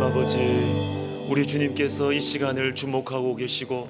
아버지, 우리 주님께서 이 시간을 주목하고 계시고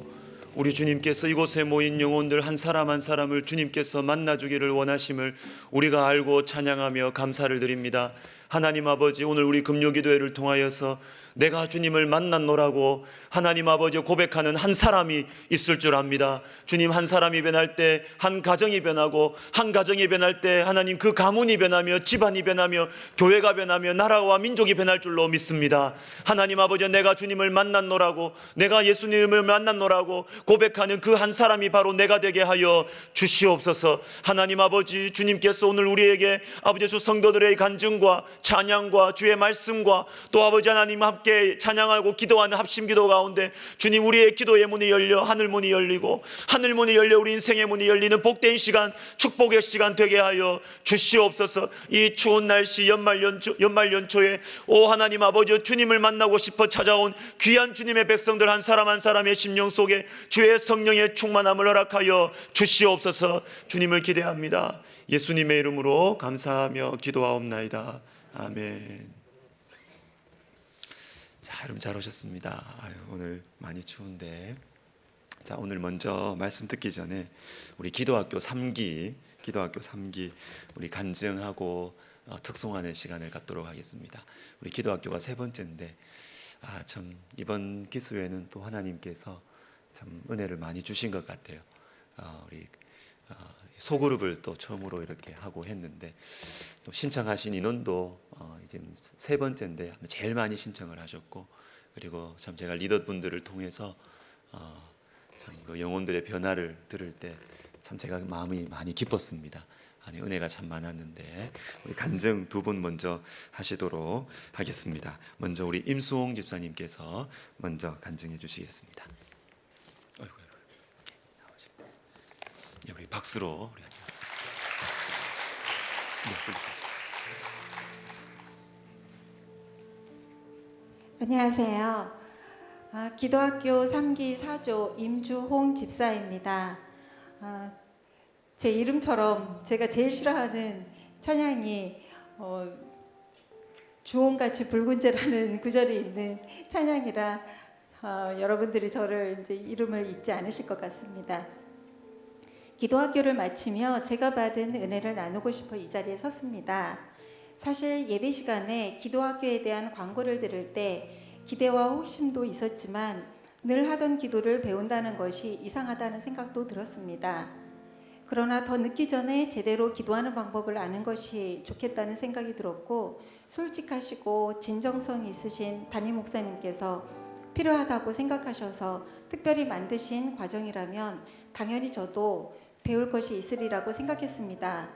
우리 주님께서 이곳에 모인 영혼들 한 사람 한 사람을 주님께서 만나주기를 원하심을 우리가 알고 찬양하며 감사를 드립니다. 하나님 아버지, 오늘 우리 금요기도회를 통하여서 내가 주님을 만났노라고 하나님 아버지 고백하는 한 사람이 있을 줄 압니다. 주님, 한 사람이 변할 때 한 가정이 변하고, 한 가정이 변할 때 하나님 그 가문이 변하며 집안이 변하며 교회가 변하며 나라와 민족이 변할 줄로 믿습니다. 하나님 아버지, 내가 주님을 만났노라고, 내가 예수님을 만났노라고 고백하는 그 한 사람이 바로 내가 되게 하여 주시옵소서. 하나님 아버지, 주님께서 오늘 우리에게 아버지 주 성도들의 간증과 찬양과 주의 말씀과 또 아버지 하나님 함께 찬양하고 기도하는 합심기도 가운데 주님, 우리의 기도의 문이 열려 하늘 문이 열리고 하늘 문이 열려 우리 인생의 문이 열리는 복된 시간, 축복의 시간 되게 하여 주시옵소서. 이 추운 날씨 연말연초에 오 하나님 아버지, 주님을 만나고 싶어 찾아온 귀한 주님의 백성들 한 사람 한 사람의 심령 속에 주의 성령의 충만함을 허락하여 주시옵소서. 주님을 기대합니다. 예수님의 이름으로 감사하며 기도하옵나이다. 아멘. 자, 여러분 잘 오셨습니다. 오늘 많이 추운데, 자, 오늘 먼저 말씀 듣기 전에 우리 기도학교 3기 우리 간증하고 특송하는 시간을 갖도록 하겠습니다. 우리 기도학교가 세 번째인데 참 이번 기수회는 또 하나님께서 참 은혜를 많이 주신 것 같아요. 우리 소그룹을 또 처음으로 이렇게 하고 했는데 또 신청하신 인원도 이제 세 번째인데 제일 많이 신청을 하셨고, 그리고 참 제가 리더분들을 통해서 참 그 영혼들의 변화를 들을 때 참 제가 마음이 많이 기뻤습니다. 아니, 은혜가 참 많았는데 우리 간증 두 분 먼저 하시도록 하겠습니다. 먼저 우리 임수홍 집사님께서 먼저 간증해 주시겠습니다. 우리 박수로 우리 안녕하세요. 기도학교 3기 4조 임주홍 집사입니다. 제 이름처럼 제가 제일 싫어하는 찬양이 주홍같이 붉은재라는 구절이 있는 찬양이라 여러분들이 저를 이제 이름을 잊지 않으실 것 같습니다. 기도학교를 마치며 제가 받은 은혜를 나누고 싶어 이 자리에 섰습니다. 사실 예배 시간에 기도학교에 대한 광고를 들을 때 기대와 호심도 있었지만 늘 하던 기도를 배운다는 것이 이상하다는 생각도 들었습니다. 그러나 더 늦기 전에 제대로 기도하는 방법을 아는 것이 좋겠다는 생각이 들었고, 솔직하시고 진정성 있으신 담임 목사님께서 필요하다고 생각하셔서 특별히 만드신 과정이라면 당연히 저도 배울 것이 있으리라고 생각했습니다.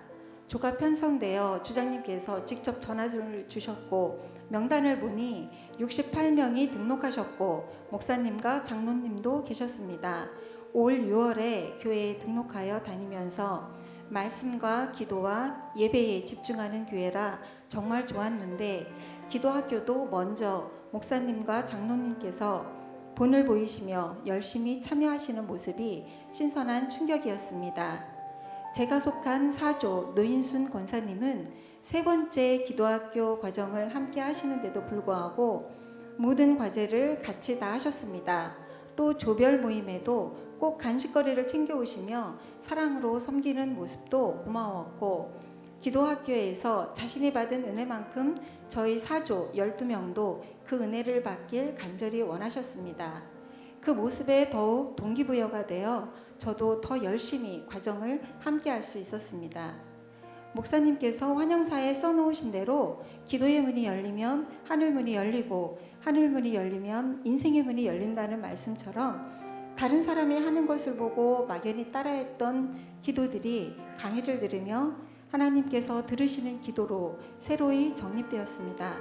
조가 편성되어 주장님께서 직접 전화를 주셨고 명단을 보니 68명이 등록하셨고 목사님과 장로님도 계셨습니다. 올 6월에 교회에 등록하여 다니면서 말씀과 기도와 예배에 집중하는 교회라 정말 좋았는데, 기도학교도 먼저 목사님과 장로님께서 본을 보이시며 열심히 참여하시는 모습이 신선한 충격이었습니다. 제가 속한 4조 노인순 권사님은 세 번째 기도학교 과정을 함께 하시는데도 불구하고 모든 과제를 같이 다 하셨습니다. 또 조별 모임에도 꼭 간식거리를 챙겨오시며 사랑으로 섬기는 모습도 고마웠고, 기도학교에서 자신이 받은 은혜만큼 저희 4조 12명도 그 은혜를 받길 간절히 원하셨습니다. 그 모습에 더욱 동기부여가 되어 저도 더 열심히 과정을 함께 할 수 있었습니다. 목사님께서 환영사에 써놓으신 대로 기도의 문이 열리면 하늘 문이 열리고 하늘 문이 열리면 인생의 문이 열린다는 말씀처럼 다른 사람이 하는 것을 보고 막연히 따라했던 기도들이 강의를 들으며 하나님께서 들으시는 기도로 새로이 정립되었습니다.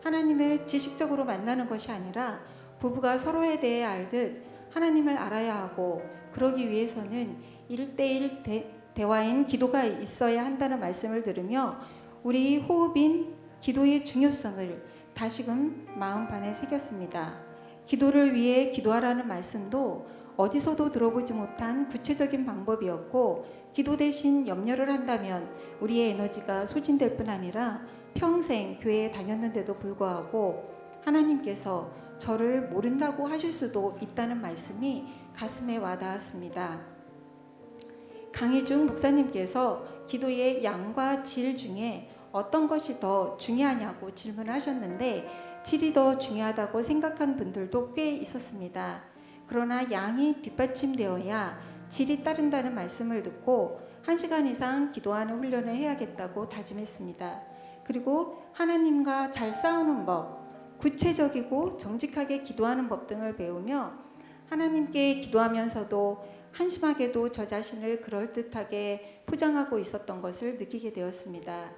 하나님을 지식적으로 만나는 것이 아니라 부부가 서로에 대해 알듯 하나님을 알아야 하고, 그러기 위해서는 1:1 대화인 기도가 있어야 한다는 말씀을 들으며 우리 호흡인 기도의 중요성을 다시금 마음판에 새겼습니다. 기도를 위해 기도하라는 말씀도 어디서도 들어보지 못한 구체적인 방법이었고, 기도 대신 염려를 한다면 우리의 에너지가 소진될 뿐 아니라 평생 교회에 다녔는데도 불구하고 하나님께서 저를 모른다고 하실 수도 있다는 말씀이 가슴에 와닿았습니다. 강희중 목사님께서 기도의 양과 질 중에 어떤 것이 더 중요하냐고 질문하셨는데 질이 더 중요하다고 생각한 분들도 꽤 있었습니다. 그러나 양이 뒷받침되어야 질이 따른다는 말씀을 듣고 1시간 이상 기도하는 훈련을 해야겠다고 다짐했습니다. 그리고 하나님과 잘 싸우는 법, 구체적이고 정직하게 기도하는 법 등을 배우며 하나님께 기도하면서도 한심하게도 저 자신을 그럴듯하게 포장하고 있었던 것을 느끼게 되었습니다.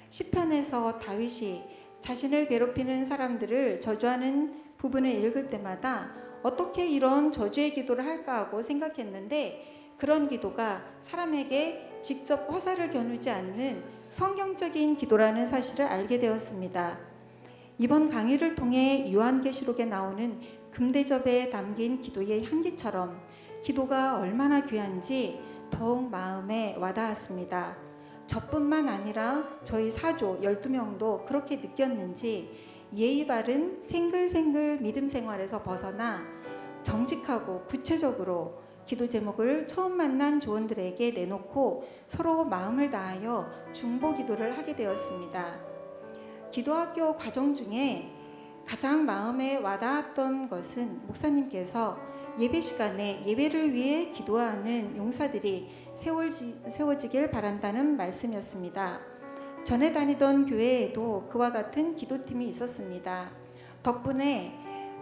시편에서 다윗이 자신을 괴롭히는 사람들을 저주하는 부분을 읽을 때마다 어떻게 이런 저주의 기도를 할까 하고 생각했는데 그런 기도가 사람에게 직접 화살을 겨누지 않는 성경적인 기도라는 사실을 알게 되었습니다. 이번 강의를 통해 요한계시록에 나오는 금대접에 담긴 기도의 향기처럼 기도가 얼마나 귀한지 더욱 마음에 와닿았습니다. 저뿐만 아니라 저희 사조 12명도 그렇게 느꼈는지 예의 바른 생글생글 믿음 생활에서 벗어나 정직하고 구체적으로 기도 제목을 처음 만난 조원들에게 내놓고 서로 마음을 다하여 중보 기도를 하게 되었습니다. 기도학교 과정 중에 가장 마음에 와닿았던 것은 목사님께서 예배 시간에 예배를 위해 기도하는 용사들이 세워지길 바란다는 말씀이었습니다. 전에 다니던 교회에도 그와 같은 기도팀이 있었습니다. 덕분에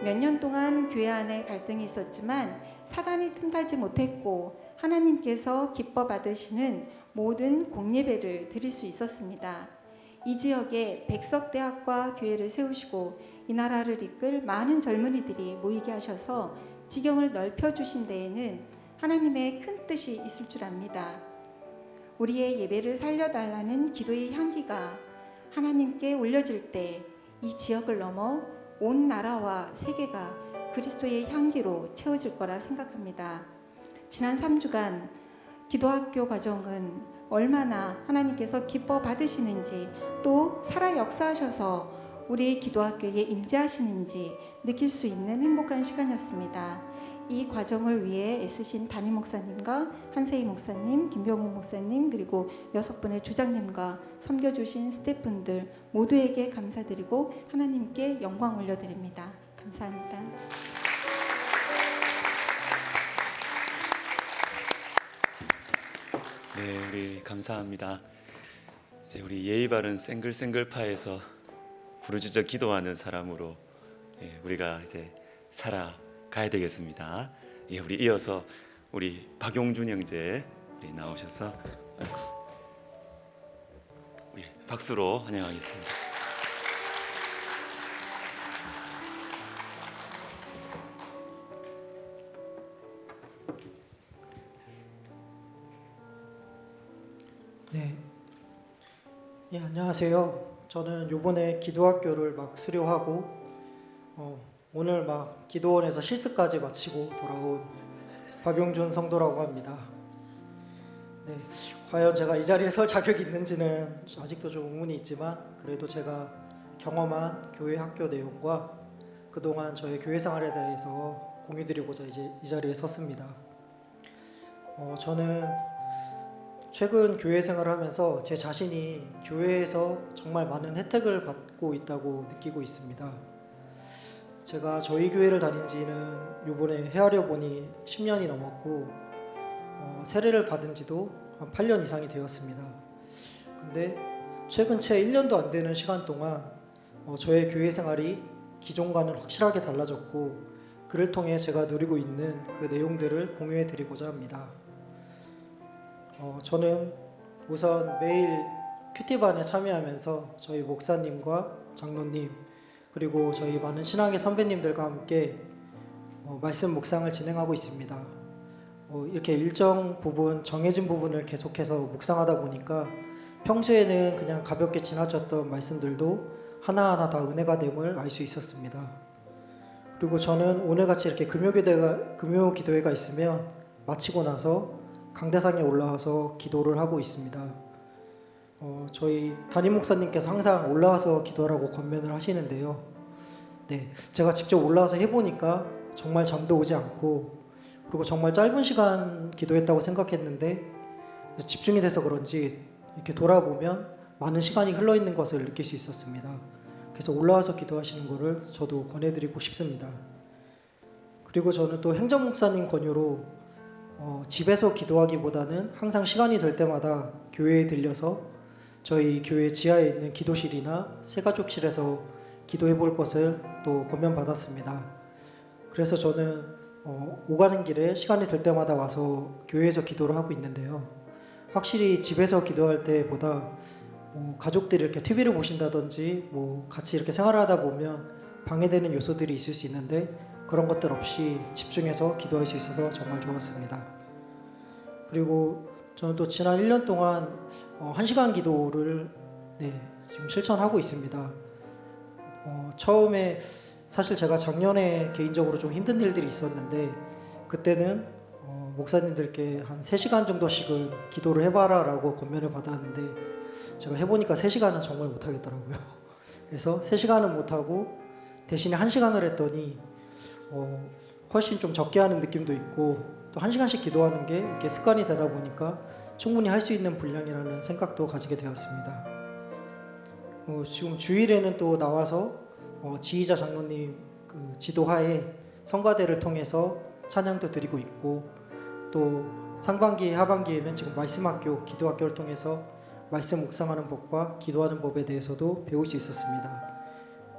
몇 년 동안 교회 안에 갈등이 있었지만 사단이 틈타지 못했고 하나님께서 기뻐 받으시는 모든 공예배를 드릴 수 있었습니다. 이 지역에 백석대학과 교회를 세우시고 이 나라를 이끌 많은 젊은이들이 모이게 하셔서 지경을 넓혀주신 데에는 하나님의 큰 뜻이 있을 줄 압니다. 우리의 예배를 살려달라는 기도의 향기가 하나님께 올려질 때 이 지역을 넘어 온 나라와 세계가 그리스도의 향기로 채워질 거라 생각합니다. 지난 3주간 기도학교 과정은 얼마나 하나님께서 기뻐 받으시는지 또 살아 역사하셔서 우리 기도학교에 임재하시는지 느낄 수 있는 행복한 시간이었습니다. 이 과정을 위해 애쓰신 담임 목사님과 한세희 목사님, 김병욱 목사님 그리고 6분의 조장님과 섬겨주신 스태프분들 모두에게 감사드리고 하나님께 영광 올려드립니다. 감사합니다. 네, 우리 감사합니다. 이제 우리 예의 바른 생글생글파에서 부르짖어 기도하는 사람으로 우리가 이제 살아가야 되겠습니다. 우리 이어서 우리 박용준 형제 우리 나오셔서 우리 박수로 환영하겠습니다. 네. 안녕하세요. 저는 요번에 기도학교를 막 수료하고 오늘 막 기도원에서 실습까지 마치고 돌아온 박용준 성도라고 합니다. 네. 과연 제가 이 자리에 설 자격이 있는지는 아직도 좀 의문이 있지만 그래도 제가 경험한 교회 학교 내용과 그동안 저의 교회 생활에 대해서 공유드리고자 이제 이 자리에 섰습니다. 저는 최근 교회 생활을 하면서 제 자신이 교회에서 정말 많은 혜택을 받고 있다고 느끼고 있습니다. 제가 저희 교회를 다닌 지는 요번에 헤아려 보니 10년이 넘었고 세례를 받은 지도 한 8년 이상이 되었습니다. 근데 최근 채 1년도 안 되는 시간 동안 저의 교회 생활이 기존과는 확실하게 달라졌고 그를 통해 제가 누리고 있는 그 내용들을 공유해 드리고자 합니다. 저는 우선 매일 큐티반에 참여하면서 저희 목사님과 장로님 그리고 저희 많은 신앙의 선배님들과 함께 말씀 묵상을 진행하고 있습니다. 이렇게 일정 부분 정해진 부분을 계속해서 묵상하다 보니까 평소에는 그냥 가볍게 지나쳤던 말씀들도 하나하나 다 은혜가 됨을 알 수 있었습니다. 그리고 저는 오늘같이 이렇게 금요 기도회가 있으면 마치고 나서 강대상에 올라와서 기도를 하고 있습니다. 저희 담임 목사님께서 항상 올라와서 기도하라고 권면을 하시는데요. 네, 제가 직접 올라와서 해보니까 정말 잠도 오지 않고, 그리고 정말 짧은 시간 기도했다고 생각했는데 집중이 돼서 그런지 이렇게 돌아보면 많은 시간이 흘러 있는 것을 느낄 수 있었습니다. 그래서 올라와서 기도하시는 것을 저도 권해드리고 싶습니다. 그리고 저는 또 행정 목사님 권유로 집에서 기도하기보다는 항상 시간이 될 때마다 교회에 들려서 저희 교회 지하에 있는 기도실이나 새가족실에서 기도해 볼 것을 또 권면받았습니다. 그래서 저는 오가는 길에 시간이 될 때마다 와서 교회에서 기도를 하고 있는데요. 확실히 집에서 기도할 때보다 가족들이 이렇게 TV를 보신다든지 같이 이렇게 생활을 하다 보면 방해되는 요소들이 있을 수 있는데 그런 것들 없이 집중해서 기도할 수 있어서 정말 좋았습니다. 그리고 저는 또 지난 1년 동안 1시간 기도를 지금 실천하고 있습니다. 처음에 사실 제가 작년에 개인적으로 좀 힘든 일들이 있었는데 그때는 목사님들께 한 3시간 정도씩은 기도를 해봐라 라고 권면을 받았는데 제가 해보니까 3시간은 정말 못하겠더라고요. 그래서 3시간은 못하고 대신에 1시간을 했더니 훨씬 좀 적게 하는 느낌도 있고 또 1시간씩 기도하는 게 이렇게 습관이 되다 보니까 충분히 할 수 있는 분량이라는 생각도 가지게 되었습니다. 지금 주일에는 또 나와서 지휘자 장로님 그 지도하에 성가대를 통해서 찬양도 드리고 있고 또 상반기 하반기에는 지금 말씀학교 기도학교를 통해서 말씀 묵상하는 법과 기도하는 법에 대해서도 배울 수 있었습니다.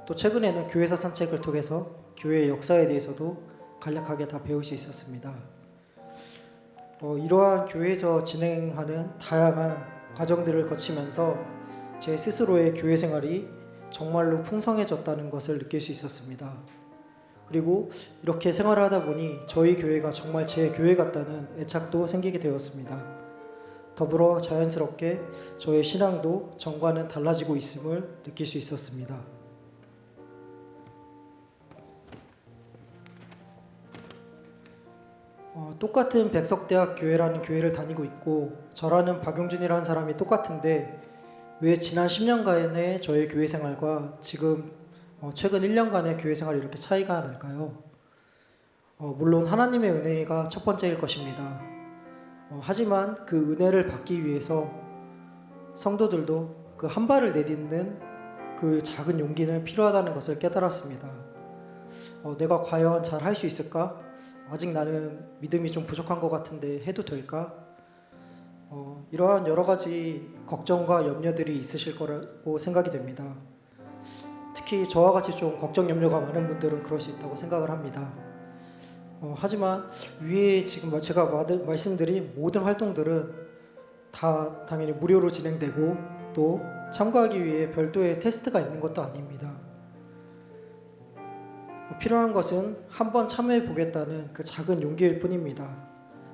또 최근에는 교회사 산책을 통해서 교회의 역사에 대해서도 간략하게 다 배울 수 있었습니다. 이러한 교회에서 진행하는 다양한 과정들을 거치면서 제 스스로의 교회 생활이 정말로 풍성해졌다는 것을 느낄 수 있었습니다. 그리고 이렇게 생활을 하다 보니 저희 교회가 정말 제 교회 같다는 애착도 생기게 되었습니다. 더불어 자연스럽게 저의 신앙도 전과는 달라지고 있음을 느낄 수 있었습니다. 똑같은 백석대학 교회라는 교회를 다니고 있고 저라는 박용준이라는 사람이 똑같은데 왜 지난 10년간의 저의 교회 생활과 지금 최근 1년간의 교회 생활이 이렇게 차이가 날까요? 물론 하나님의 은혜가 첫 번째일 것입니다. 하지만 그 은혜를 받기 위해서 성도들도 그 한 발을 내딛는 그 작은 용기는 필요하다는 것을 깨달았습니다. 내가 과연 잘 할 수 있을까? 아직 나는 믿음이 좀 부족한 것 같은데 해도 될까? 이러한 여러 가지 걱정과 염려들이 있으실 거라고 생각이 됩니다. 특히 저와 같이 좀 걱정 염려가 많은 분들은 그럴 수 있다고 생각을 합니다. 하지만 위에 지금 제가 말씀드린 모든 활동들은 다 당연히 무료로 진행되고 또 참가하기 위해 별도의 테스트가 있는 것도 아닙니다. 필요한 것은 한번 참여해 보겠다는 그 작은 용기일 뿐입니다.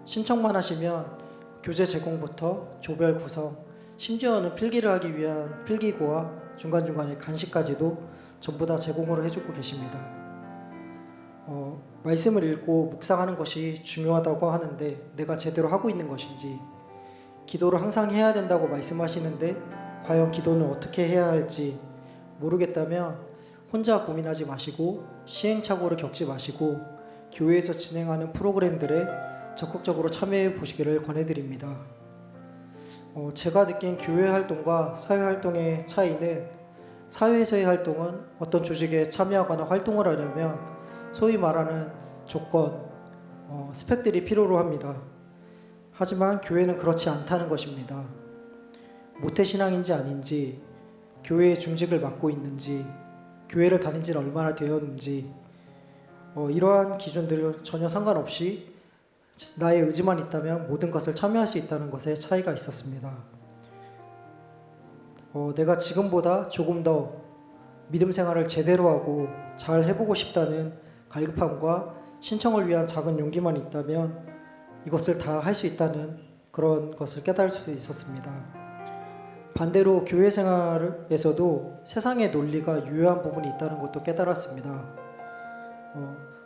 신청만 하시면 교재 제공부터 조별 구성, 심지어는 필기를 하기 위한 필기구와 중간중간에 간식까지도 전부 다 제공을 해주고 계십니다. 말씀을 읽고 묵상하는 것이 중요하다고 하는데 내가 제대로 하고 있는 것인지, 기도를 항상 해야 된다고 말씀하시는데 과연 기도는 어떻게 해야 할지 모르겠다면 혼자 고민하지 마시고 시행착오를 겪지 마시고 교회에서 진행하는 프로그램들에 적극적으로 참여해 보시기를 권해드립니다. 제가 느낀 교회 활동과 사회 활동의 차이는 사회에서의 활동은 어떤 조직에 참여하거나 활동을 하려면 소위 말하는 조건, 스펙들이 필요로 합니다. 하지만 교회는 그렇지 않다는 것입니다. 모태신앙인지 아닌지, 교회의 중직을 맡고 있는지, 교회를 다닌 지는 얼마나 되었는지 이러한 기준들을 전혀 상관없이 나의 의지만 있다면 모든 것을 참여할 수 있다는 것에 차이가 있었습니다. 내가 지금보다 조금 더 믿음 생활을 제대로 하고 잘 해보고 싶다는 갈급함과 신청을 위한 작은 용기만 있다면 이것을 다 할 수 있다는 그런 것을 깨달을 수 있었습니다. 반대로 교회 생활에서도 세상의 논리가 유효한 부분이 있다는 것도 깨달았습니다.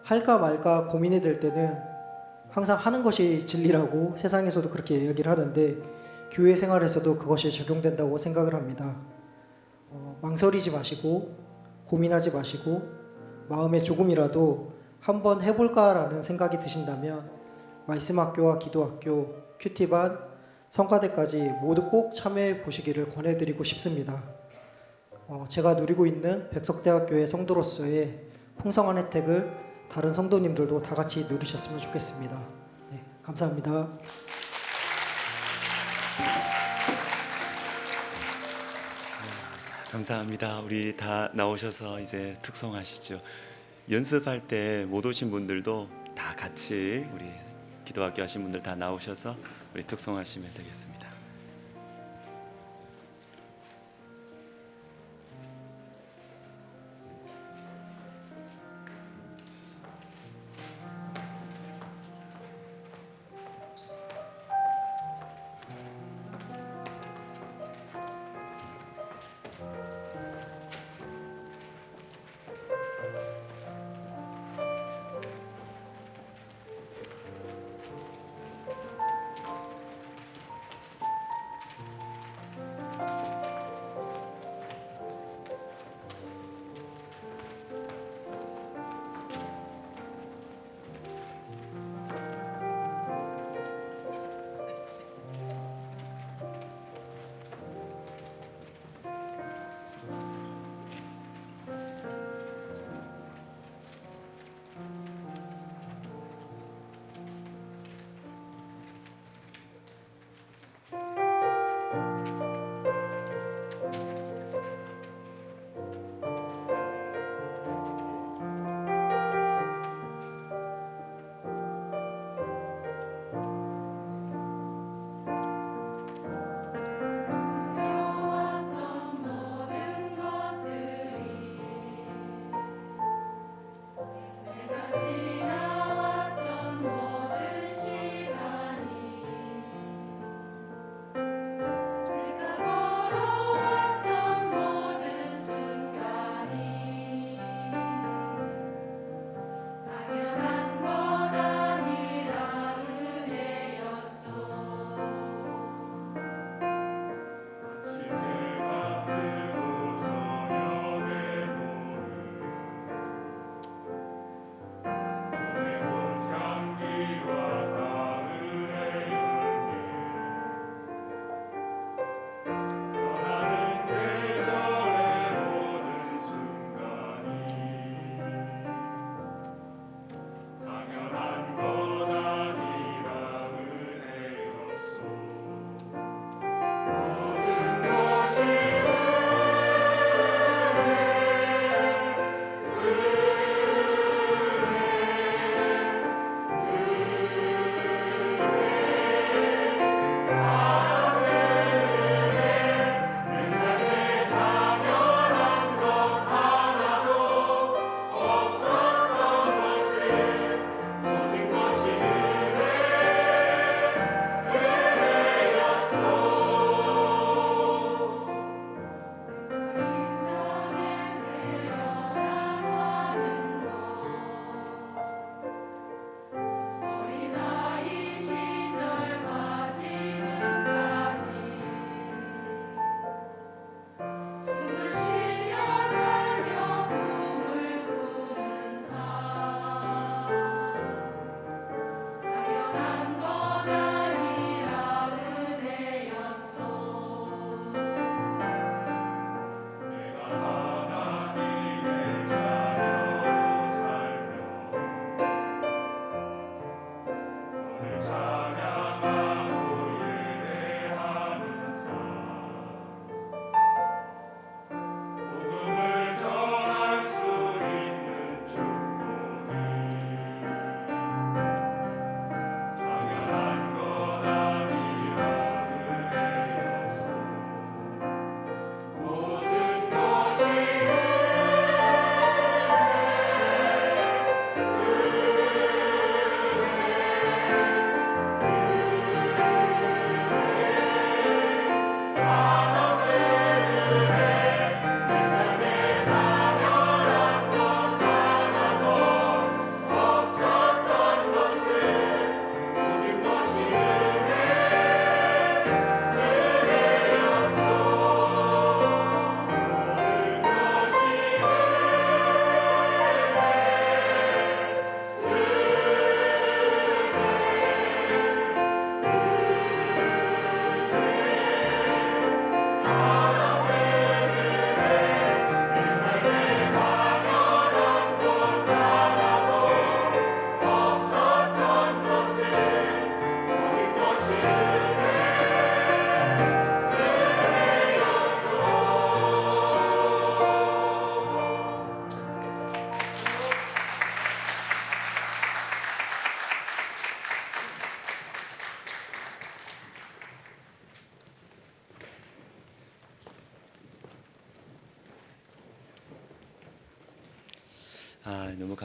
할까 말까 고민이 될 때는 항상 하는 것이 진리라고 세상에서도 그렇게 이야기를 하는데 교회 생활에서도 그것이 적용된다고 생각을 합니다. 망설이지 마시고 고민하지 마시고 마음에 조금이라도 한번 해볼까라는 생각이 드신다면 말씀학교와 기도학교, 큐티반, 성가대까지 모두 꼭 참여해 보시기를 권해드리고 싶습니다. 제가 누리고 있는 백석대학교의 성도로서의 풍성한 혜택을 다른 성도님들도 다 같이 누리셨으면 좋겠습니다. 네, 감사합니다. 감사합니다. 우리 다 나오셔서 이제 특송하시죠. 연습할 때 못 오신 분들도 다 같이 우리 기도학교 하신 분들 다 나오셔서 우리 특송하시면 되겠습니다.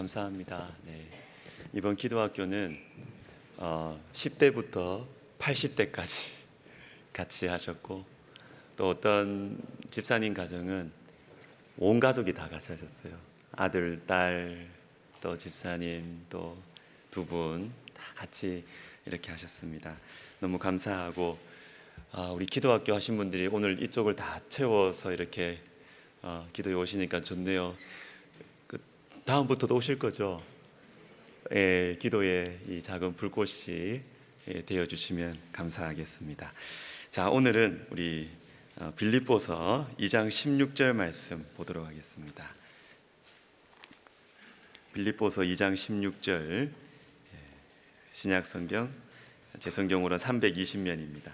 감사합니다. 네. 이번 기도학교는 10대부터 80대까지 같이 하셨고, 또 어떤 집사님 가정은 온 가족이 다 같이 하셨어요. 아들, 딸, 또 집사님, 또 두 분 다 같이 이렇게 하셨습니다. 너무 감사하고, 우리 기도학교 하신 분들이 오늘 이쪽을 다 채워서 이렇게 기도에 오시니까 좋네요. 다음부터도 오실 거죠? 예, 기도에 이 작은 불꽃이 되어 주시면 감사하겠습니다. 자, 오늘은 우리 빌립보서 2장 16절 말씀 보도록 하겠습니다. 빌립보서 2장 16절, 신약 성경, 제 성경으로는 320면입니다.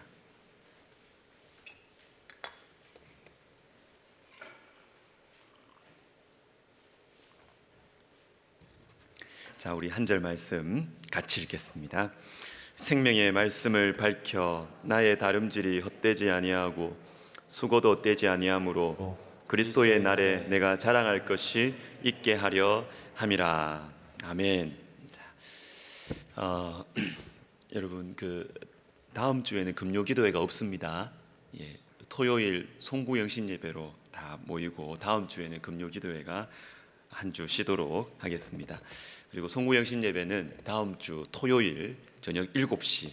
자, 우리 한 절 말씀 같이 읽겠습니다. 생명의 말씀을 밝혀 나의 다름질이 헛되지 아니하고 수고도 떼지 아니하므로 그리스도의 날에 내가 자랑할 것이 있게 하려 함이라. 아멘. 여러분, 다음 주에는 금요 기도회가 없습니다. 예, 토요일 송구영신 예배로 다 모이고 다음 주에는 금요 기도회가 한 주 쉬도록 하겠습니다. 그리고 송구영신 예배는 다음 주 토요일 저녁 7시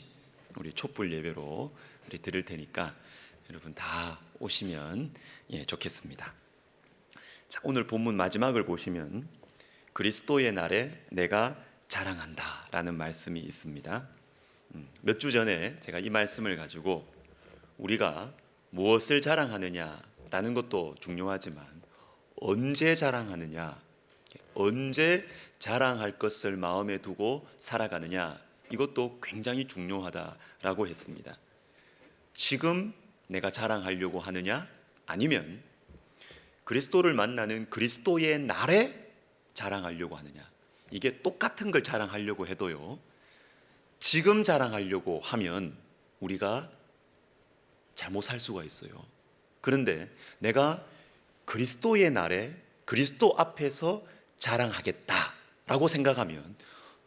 우리 촛불 예배로 우리 드릴 테니까 여러분 다 오시면 좋겠습니다. 자, 오늘 본문 마지막을 보시면 그리스도의 날에 내가 자랑한다 라는 말씀이 있습니다. 몇 주 전에 제가 이 말씀을 가지고 우리가 무엇을 자랑하느냐라는 것도 중요하지만 언제 자랑하느냐, 언제 자랑할 것을 마음에 두고 살아가느냐, 이것도 굉장히 중요하다라고 했습니다. 지금 내가 자랑하려고 하느냐, 아니면 그리스도를 만나는 그리스도의 날에 자랑하려고 하느냐. 이게 똑같은 걸 자랑하려고 해도요, 지금 자랑하려고 하면 우리가 잘못 살 수가 있어요. 그런데 내가 그리스도의 날에 그리스도 앞에서 자랑하겠다라고 생각하면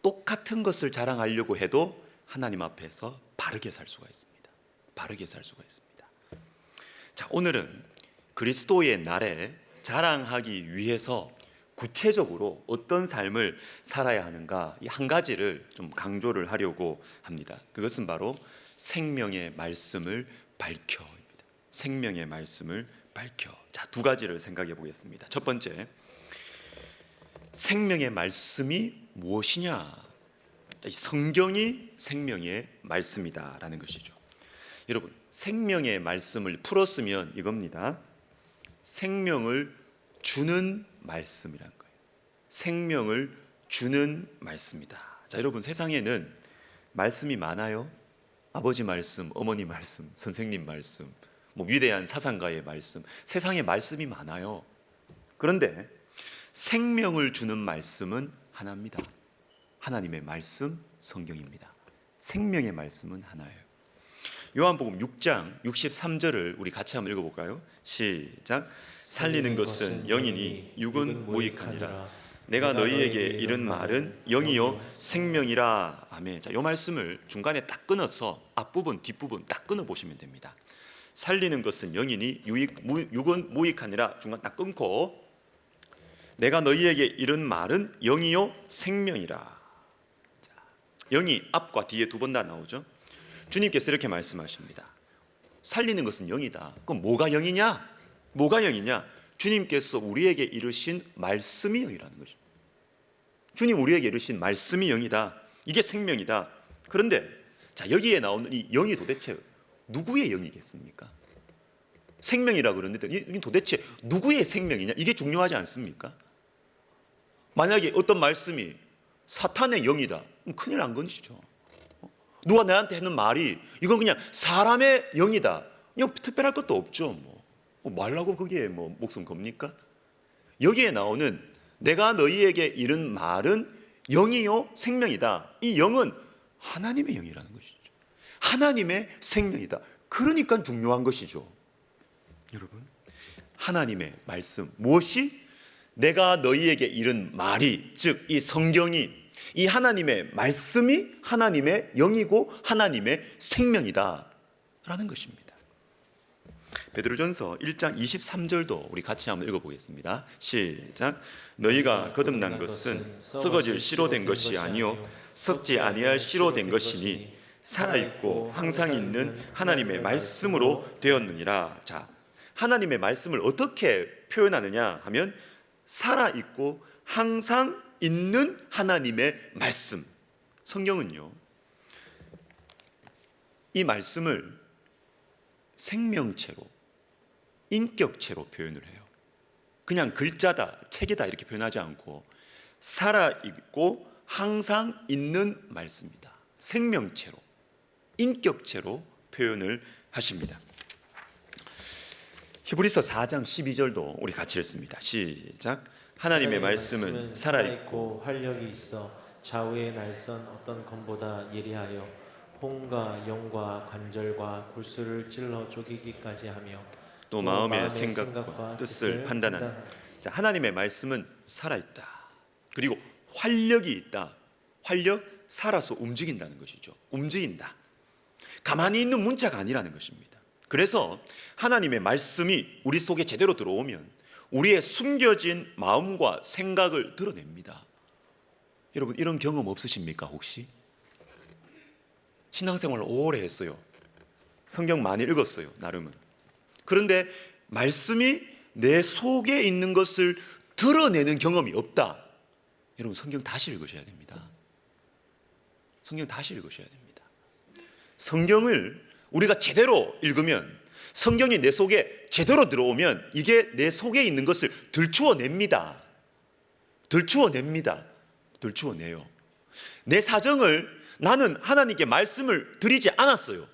똑같은 것을 자랑하려고 해도 하나님 앞에서 바르게 살 수가 있습니다. 바르게 살 수가 있습니다. 자, 오늘은 그리스도의 날에 자랑하기 위해서 구체적으로 어떤 삶을 살아야 하는가, 이 한 가지를 좀 강조를 하려고 합니다. 그것은 바로 생명의 말씀을 밝혀입니다. 생명의 말씀을 밝혀. 자, 두 가지를 생각해 보겠습니다. 첫 번째, 생명의 말씀이 무엇이냐? 성경이 생명의 말씀이다라는 것이죠. 여러분, 생명의 말씀을 풀었으면 이겁니다. 생명을 주는 말씀이란 거예요. 생명을 주는 말씀이다. 자, 여러분, 세상에는 말씀이 많아요. 아버지 말씀, 어머니 말씀, 선생님 말씀, 위대한 사상가의 말씀, 세상에 말씀이 많아요. 그런데 생명을 주는 말씀은 하나입니다. 하나님의 말씀, 성경입니다. 생명의 말씀은 하나예요. 요한복음 6장 63절을 우리 같이 한번 읽어볼까요? 시작. 살리는 것은 영이니 육은 무익하니라. 내가 너희에게 이른 말은 영이요 생명이라. 아멘. 자, 이 말씀을 중간에 딱 끊어서 앞부분 뒷부분 딱 끊어 보시면 됩니다. 살리는 것은 영이니 육은 무익하니라. 중간 딱 끊고 내가 너희에게 이른 말은 영이요 생명이라. 자, 영이 앞과 뒤에 두 번 다 나오죠. 주님께서 이렇게 말씀하십니다. 살리는 것은 영이다. 그럼 뭐가 영이냐? 뭐가 영이냐? 주님께서 우리에게 이르신 말씀이 영이라는 것입니다. 주님 우리에게 이르신 말씀이 영이다. 이게 생명이다. 그런데 자, 여기에 나오는 이 영이 도대체 누구의 영이겠습니까? 생명이라고 그러는데 이 도대체 누구의 생명이냐? 이게 중요하지 않습니까? 만약에 어떤 말씀이 사탄의 영이다, 그럼 큰일 난 것이죠. 누가 나한테 하는 말이 이건 그냥 사람의 영이다, 이거 특별할 것도 없죠. 말라고 거기에 목숨 겁니까? 여기에 나오는 내가 너희에게 이른 말은 영이요 생명이다. 이 영은 하나님의 영이라는 것이죠. 하나님의 생명이다. 그러니까 중요한 것이죠. 여러분, 하나님의 말씀, 무엇이 내가 너희에게 이른 말이, 즉 이 성경이, 이 하나님의 말씀이 하나님의 영이고 하나님의 생명이다 라는 것입니다. 베드로전서 1장 23절도 우리 같이 한번 읽어보겠습니다. 시작. 너희가 거듭난 것은 썩어질 씨로 된 것이 아니요 썩지 아니할 씨로 된 것이니 살아있고 항상 있는 하나님의 말씀으로 되었느니라. 자, 하나님의 말씀을 어떻게 표현하느냐 하면 살아있고 항상 있는 하나님의 말씀. 성경은요, 이 말씀을 생명체로, 인격체로 표현을 해요. 그냥 글자다, 책이다 이렇게 표현하지 않고 살아있고 항상 있는 말씀이다. 생명체로, 인격체로 표현을 하십니다. 히브리서 4장 12절도 우리 같이 읽습니다. 시작. 하나님의 말씀은 살아있고 활력이 있어 좌우의 날선 어떤 검보다 예리하여 혼과 영과 관절과 골수를 찔러 쪼개기까지 하며 또 마음의 생각과 뜻을 판단하는. 자, 하나님의 말씀은 살아있다. 그리고 활력이 있다. 활력, 살아서 움직인다는 것이죠. 움직인다. 가만히 있는 문자가 아니라는 것입니다. 그래서 하나님의 말씀이 우리 속에 제대로 들어오면 우리의 숨겨진 마음과 생각을 드러냅니다. 여러분, 이런 경험 없으십니까 혹시? 신앙생활을 오래 했어요. 성경 많이 읽었어요, 나름은. 그런데 말씀이 내 속에 있는 것을 드러내는 경험이 없다. 여러분, 성경 다시 읽으셔야 됩니다. 성경 다시 읽으셔야 됩니다. 성경을 우리가 제대로 읽으면, 성경이 내 속에 제대로 들어오면 이게 내 속에 있는 것을 들추어냅니다. 들추어냅니다. 들추어내요. 내 사정을 나는 하나님께 말씀을 드리지 않았어요.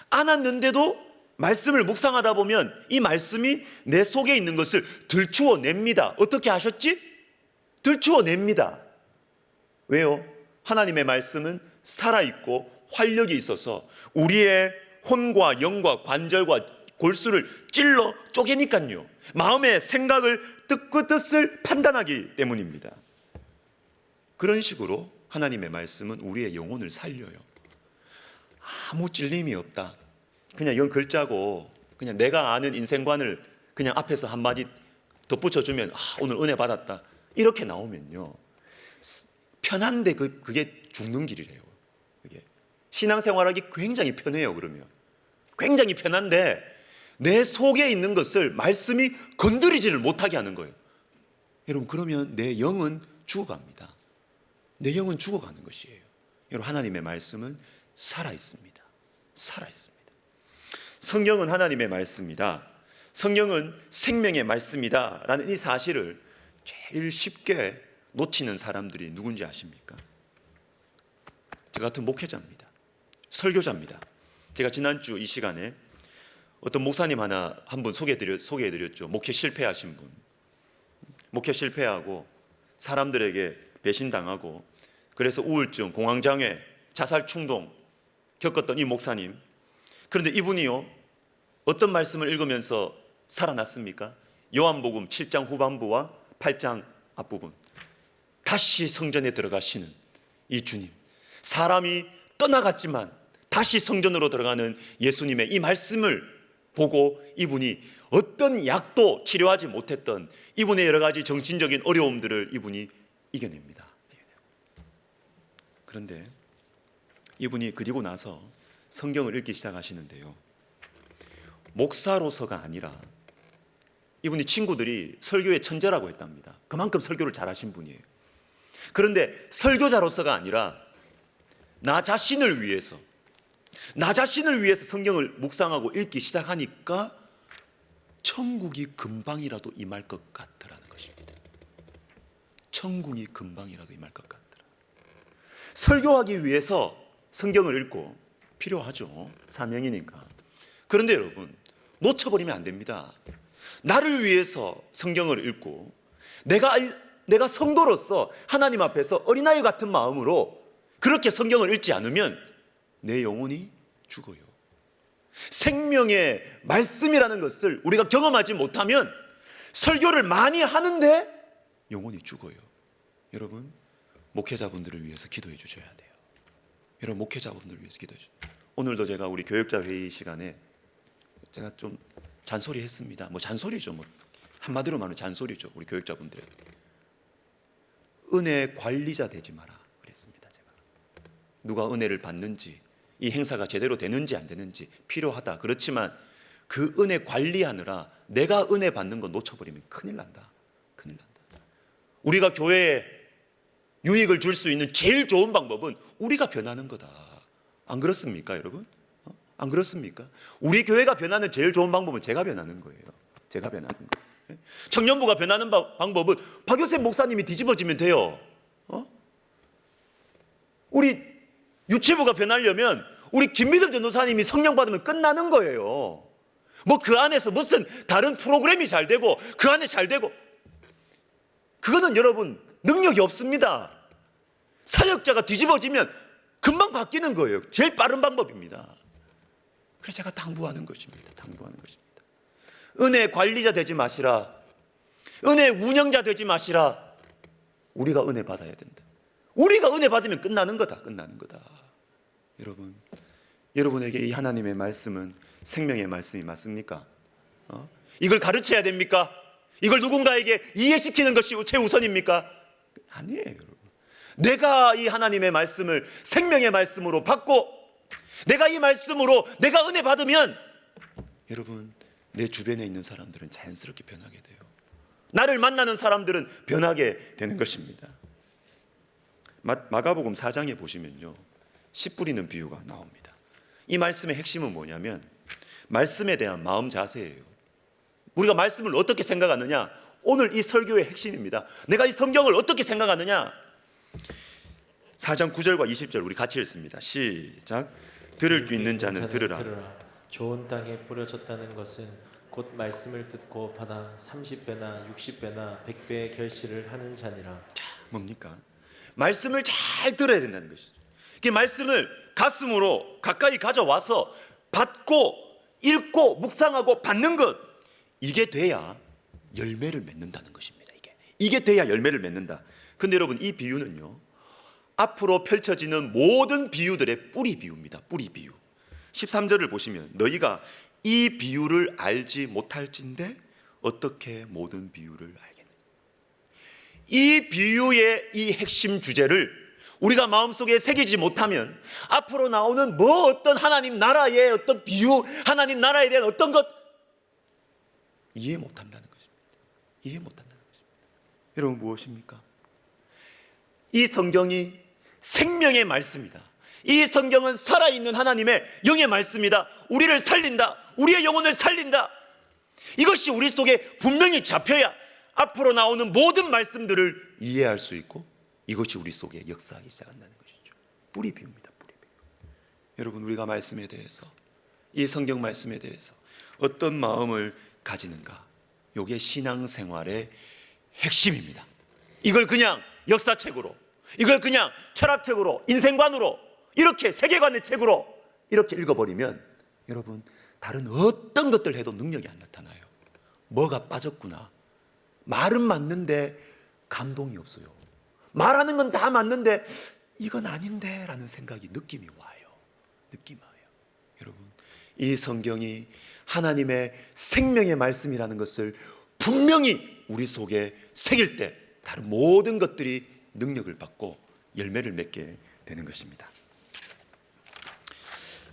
않았는데도 말씀을 묵상하다 보면 이 말씀이 내 속에 있는 것을 들추어냅니다. 어떻게 하셨지? 들추어냅니다. 왜요? 하나님의 말씀은 살아있고 활력이 있어서 우리의 혼과 영과 관절과 골수를 찔러 쪼개니까요. 마음의 생각을 그 뜻을 판단하기 때문입니다. 그런 식으로 하나님의 말씀은 우리의 영혼을 살려요. 아무 찔림이 없다. 그냥 이건 글자고 그냥 내가 아는 인생관을 그냥 앞에서 한마디 덧붙여주면 오늘 은혜 받았다 이렇게 나오면요, 편한데 그게 죽는 길이래요. 그게 신앙생활하기 굉장히 편해요. 그러면 굉장히 편한데 내 속에 있는 것을 말씀이 건드리지를 못하게 하는 거예요. 여러분, 그러면 내 영은 죽어갑니다. 내 영은 죽어가는 것이에요. 여러분, 하나님의 말씀은 살아있습니다. 살아있습니다. 성경은 하나님의 말씀이다. 성경은 생명의 말씀이다 라는 이 사실을 제일 쉽게 놓치는 사람들이 누군지 아십니까? 저 같은 목회자입니다. 설교자입니다. 제가 지난주 이 시간에 어떤 목사님 한 분 소개해드렸죠. 목회 실패하신 분. 목회 실패하고 사람들에게 배신당하고 그래서 우울증, 공황장애, 자살 충동 겪었던 이 목사님. 그런데 이분이요, 어떤 말씀을 읽으면서 살아났습니까? 요한복음 7장 후반부와 8장 앞부분. 다시 성전에 들어가시는 이 주님. 사람이 떠나갔지만 다시 성전으로 들어가는 예수님의 이 말씀을 보고 이분이 어떤 약도 치료하지 못했던 이분의 여러 가지 정신적인 어려움들을 이분이 이겨냅니다. 그런데 이분이 그리고 나서 성경을 읽기 시작하시는데요, 목사로서가 아니라 이분이 친구들이 설교의 천재라고 했답니다. 그만큼 설교를 잘하신 분이에요. 그런데 설교자로서가 아니라 나 자신을 위해서 성경을 묵상하고 읽기 시작하니까 천국이 금방이라도 임할 것 같더라는 것입니다. 천국이 금방이라도 임할 것 같더라. 설교하기 위해서 성경을 읽고 필요하죠. 사명이니까. 그런데 여러분, 놓쳐버리면 안 됩니다. 나를 위해서 성경을 읽고 내가 성도로서 하나님 앞에서 어린아이 같은 마음으로 그렇게 성경을 읽지 않으면 내 영혼이 죽어요. 생명의 말씀이라는 것을 우리가 경험하지 못하면 설교를 많이 하는데 영혼이 죽어요. 여러분, 목회자분들을 위해서 기도해 주셔야 돼요. 여러분, 목회자분들을 위해서 기도해 주세요. 오늘도 제가 우리 교역자 회의 시간에 제가 좀 잔소리 했습니다. 뭐 잔소리죠. 뭐 한마디로 말하면 잔소리죠. 우리 교역자분들에게. 은혜 관리자 되지 마라 그랬습니다. 제가 누가 은혜를 받는지, 이 행사가 제대로 되는지 안 되는지 필요하다. 그렇지만 그 은혜 관리하느라 내가 은혜 받는 거 놓쳐버리면 큰일 난다. 큰일 난다. 우리가 교회에 유익을 줄 수 있는 제일 좋은 방법은 우리가 변하는 거다. 안 그렇습니까, 여러분? 안 그렇습니까? 우리 교회가 변하는 제일 좋은 방법은 제가 변하는 거예요. 제가 변하는 거예요. 청년부가 변하는 방법은 박효셉 목사님이 뒤집어지면 돼요. 우리 유치부가 변하려면 우리 김미덕 전도사님이 성령 받으면 끝나는 거예요. 뭐 그 안에서 무슨 다른 프로그램이 잘 되고 그 안에 잘 되고, 그거는 여러분 능력이 없습니다. 사역자가 뒤집어지면 금방 바뀌는 거예요. 제일 빠른 방법입니다. 그래서 제가 당부하는 것입니다. 당부하는 것입니다. 은혜 관리자 되지 마시라. 은혜 운영자 되지 마시라. 우리가 은혜 받아야 된다. 우리가 은혜 받으면 끝나는 거다. 끝나는 거다. 여러분, 여러분에게 이 하나님의 말씀은 생명의 말씀이 맞습니까? 이걸 가르쳐야 됩니까? 이걸 누군가에게 이해시키는 것이 최우선입니까? 아니에요, 여러분. 내가 이 하나님의 말씀을 생명의 말씀으로 받고 내가 이 말씀으로 내가 은혜 받으면 여러분, 내 주변에 있는 사람들은 자연스럽게 변하게 돼요. 나를 만나는 사람들은 변하게 되는 것입니다. 마가복음 4장에 보시면요, 씨 뿌리는 비유가 나옵니다. 이 말씀의 핵심은 뭐냐면 말씀에 대한 마음 자세예요. 우리가 말씀을 어떻게 생각하느냐, 오늘 이 설교의 핵심입니다. 내가 이 성경을 어떻게 생각하느냐. 4장 9절과 20절 우리 같이 읽습니다. 시작. 들을 귀 있는 자는 들으라. 좋은 땅에 뿌려졌다는 것은 곧 말씀을 듣고 받아 30배나 60배나 100배의 결실을 하는 자니라. 자, 뭡니까? 말씀을 잘 들어야 된다는 것이죠. 그 말씀을 가슴으로 가까이 가져와서 받고 읽고 묵상하고 받는 것, 이게 돼야 열매를 맺는다는 것입니다. 이게 돼야 열매를 맺는다. 근데 여러분, 이 비유는요, 앞으로 펼쳐지는 모든 비유들의 뿌리 비유입니다. 뿌리 비유. 13절을 보시면 너희가 이 비유를 알지 못할진대 어떻게 모든 비유를 알겠느냐. 이 비유의 이 핵심 주제를 우리가 마음속에 새기지 못하면 앞으로 나오는 뭐 어떤 하나님 나라의 어떤 비유, 하나님 나라에 대한 어떤 것 이해 못한다는 것입니다. 이해 못한다는 것입니다. 여러분, 무엇입니까? 이 성경이 생명의 말씀이다. 이 성경은 살아있는 하나님의 영의 말씀이다. 우리를 살린다. 우리의 영혼을 살린다. 이것이 우리 속에 분명히 잡혀야 앞으로 나오는 모든 말씀들을 이해할 수 있고 이것이 우리 속에 역사하기 시작한다는 것이죠. 뿌리 비유입니다. 뿌리 비유. 여러분, 우리가 말씀에 대해서, 이 성경 말씀에 대해서 어떤 마음을 가지는가, 이게 신앙생활의 핵심입니다. 이걸 그냥 역사책으로, 이걸 그냥 철학책으로, 인생관으로, 이렇게 세계관의 책으로 이렇게 읽어버리면 여러분, 다른 어떤 것들 해도 능력이 안 나타나요. 뭐가 빠졌구나. 말은 맞는데 감동이 없어요. 말하는 건 다 맞는데 이건 아닌데 라는 생각이, 느낌이 와요. 느낌이 와요. 여러분, 이 성경이 하나님의 생명의 말씀이라는 것을 분명히 우리 속에 새길 때 다른 모든 것들이 능력을 받고 열매를 맺게 되는 것입니다.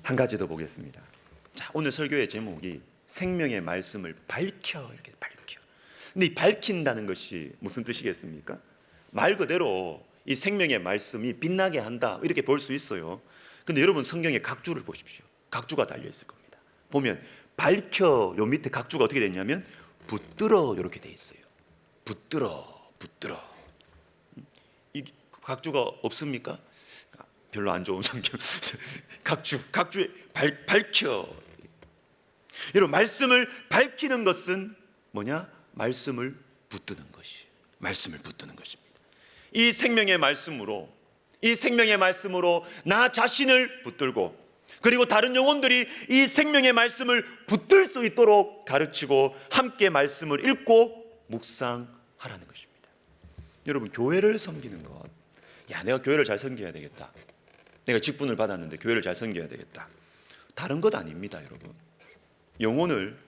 한 가지 더 보겠습니다. 자, 오늘 설교의 제목이 생명의 말씀을 밝혀, 이렇게 밝혀. 근데 이 밝힌다는 것이 무슨 뜻이겠습니까? 말 그대로 이 생명의 말씀이 빛나게 한다, 이렇게 볼 수 있어요. 근데 여러분, 성경의 각주를 보십시오. 각주가 달려 있을 겁니다. 보면 밝혀, 요 밑에 각주가 어떻게 되냐면 붙들어, 이렇게 돼 있어요. 붙들어, 붙들어. 이 각주가 없습니까? 별로 안 좋은 성경. 각주에 밝혀. 여러분, 말씀을 밝히는 것은 뭐냐? 말씀을 붙드는 것이, 말씀을 붙드는 것입니다. 이 생명의 말씀으로, 이 생명의 말씀으로 나 자신을 붙들고, 그리고 다른 영혼들이 이 생명의 말씀을 붙들 수 있도록 가르치고 함께 말씀을 읽고 묵상하라는 것입니다. 여러분, 교회를 섬기는 것, 야, 내가 교회를 잘 섬겨야 되겠다, 내가 직분을 받았는데 교회를 잘 섬겨야 되겠다, 다른 것 아닙니다. 여러분, 영혼을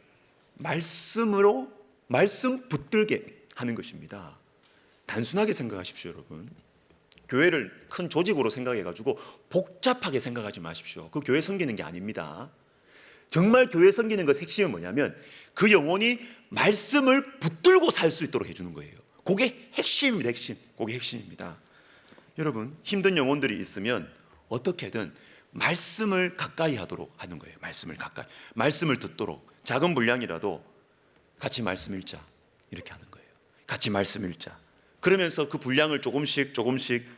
말씀으로 말씀 붙들게 하는 것입니다. 단순하게 생각하십시오. 여러분, 교회를 큰 조직으로 생각해가지고 복잡하게 생각하지 마십시오. 그 교회 섬기는 게 아닙니다. 정말 교회 섬기는 것 핵심은 뭐냐면 그 영혼이 말씀을 붙들고 살 수 있도록 해주는 거예요. 그게 핵심입니다. 그게 핵심입니다. 여러분, 힘든 영혼들이 있으면 어떻게든 말씀을 가까이 하도록 하는 거예요. 말씀을 듣도록 작은 분량이라도 같이 말씀 읽자, 이렇게 하는 거예요. 같이 말씀 읽자. 그러면서 그 분량을 조금씩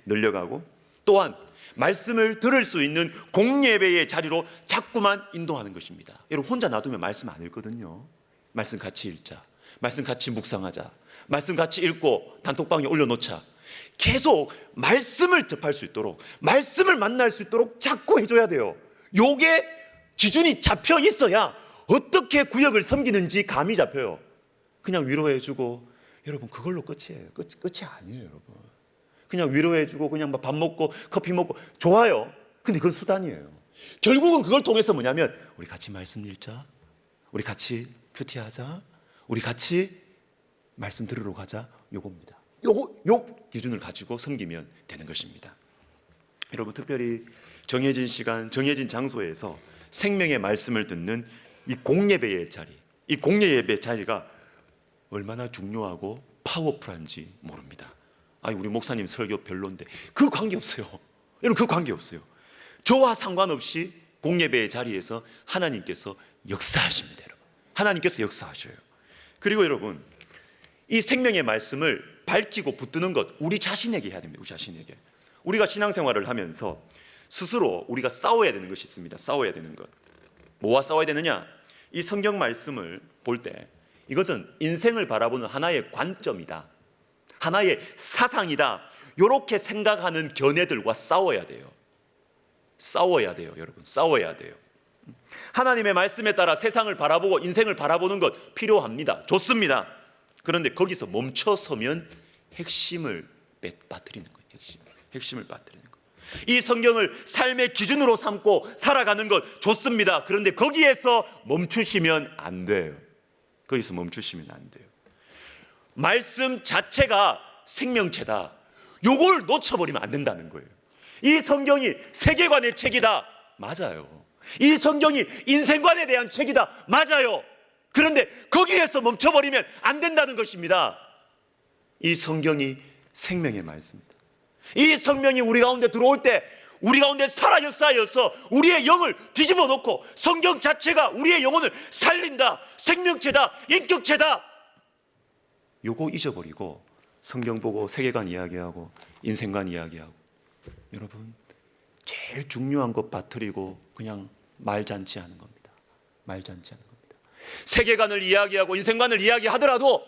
늘려가고, 또한 말씀을 들을 수 있는 공예배의 자리로 자꾸만 인도하는 것입니다. 여러분, 혼자 놔두면 말씀 안 읽거든요. 말씀 같이 읽자, 말씀 같이 묵상하자, 말씀 같이 읽고 단톡방에 올려놓자. 계속 말씀을 접할 수 있도록, 말씀을 만날 수 있도록 자꾸 해줘야 돼요. 요게 기준이 잡혀 있어야 어떻게 구역을 섬기는지 감이 잡혀요. 그냥 위로해주고, 여러분, 그걸로 끝이에요. 끝이 아니에요. 여러분, 그냥 위로해주고 그냥 밥 먹고 커피 먹고 좋아요. 근데 그건 수단이에요. 결국은 그걸 통해서 뭐냐면 우리 같이 말씀 읽자, 우리 같이 큐티하자, 우리 같이 말씀 들으러 가자, 요겁니다. 요 기준을 가지고 섬기면 되는 것입니다. 여러분, 특별히 정해진 시간, 정해진 장소에서 생명의 말씀을 듣는 이 공예배의 자리, 이 공예배 자리가 얼마나 중요하고 파워풀한지 모릅니다. 아니, 우리 목사님 설교 별론데, 그 관계없어요. 여러분, 그 관계없어요. 저와 상관없이 공예배의 자리에서 하나님께서 역사하십니다. 여러분, 하나님께서 역사하셔요. 그리고 여러분, 이 생명의 말씀을 밝히고 붙드는 것, 우리 자신에게 해야 됩니다. 우리 자신에게. 우리가 신앙생활을 하면서 스스로 우리가 싸워야 되는 것이 있습니다. 싸워야 되는 것. 뭐와 싸워야 되느냐? 이 성경 말씀을 볼 때 이것은 인생을 바라보는 하나의 관점이다, 하나의 사상이다, 이렇게 생각하는 견해들과 싸워야 돼요. 싸워야 돼요. 여러분, 싸워야 돼요. 하나님의 말씀에 따라 세상을 바라보고 인생을 바라보는 것 필요합니다. 좋습니다. 그런데 거기서 멈춰서면 핵심을 빠뜨리는 거예요. 핵심을 빠뜨리는 거예요. 이 성경을 삶의 기준으로 삼고 살아가는 것 좋습니다. 그런데 거기에서 멈추시면 안 돼요. 거기서 멈추시면 안 돼요. 말씀 자체가 생명체다, 요걸 놓쳐버리면 안 된다는 거예요. 이 성경이 세계관의 책이다, 맞아요. 이 성경이 인생관에 대한 책이다, 맞아요. 그런데 거기에서 멈춰버리면 안 된다는 것입니다. 이 성경이 생명의 말씀입니다. 이 성령이 우리 가운데 들어올 때 우리 가운데 살아 역사하여서 우리의 영을 뒤집어 놓고 성경 자체가 우리의 영혼을 살린다, 생명체다, 인격체다, 요거 잊어버리고 성경 보고 세계관 이야기하고 인생관 이야기하고, 여러분, 제일 중요한 것 빠뜨리고 그냥 말잔치하는 겁니다. 말잔치하는 겁니다. 세계관을 이야기하고 인생관을 이야기하더라도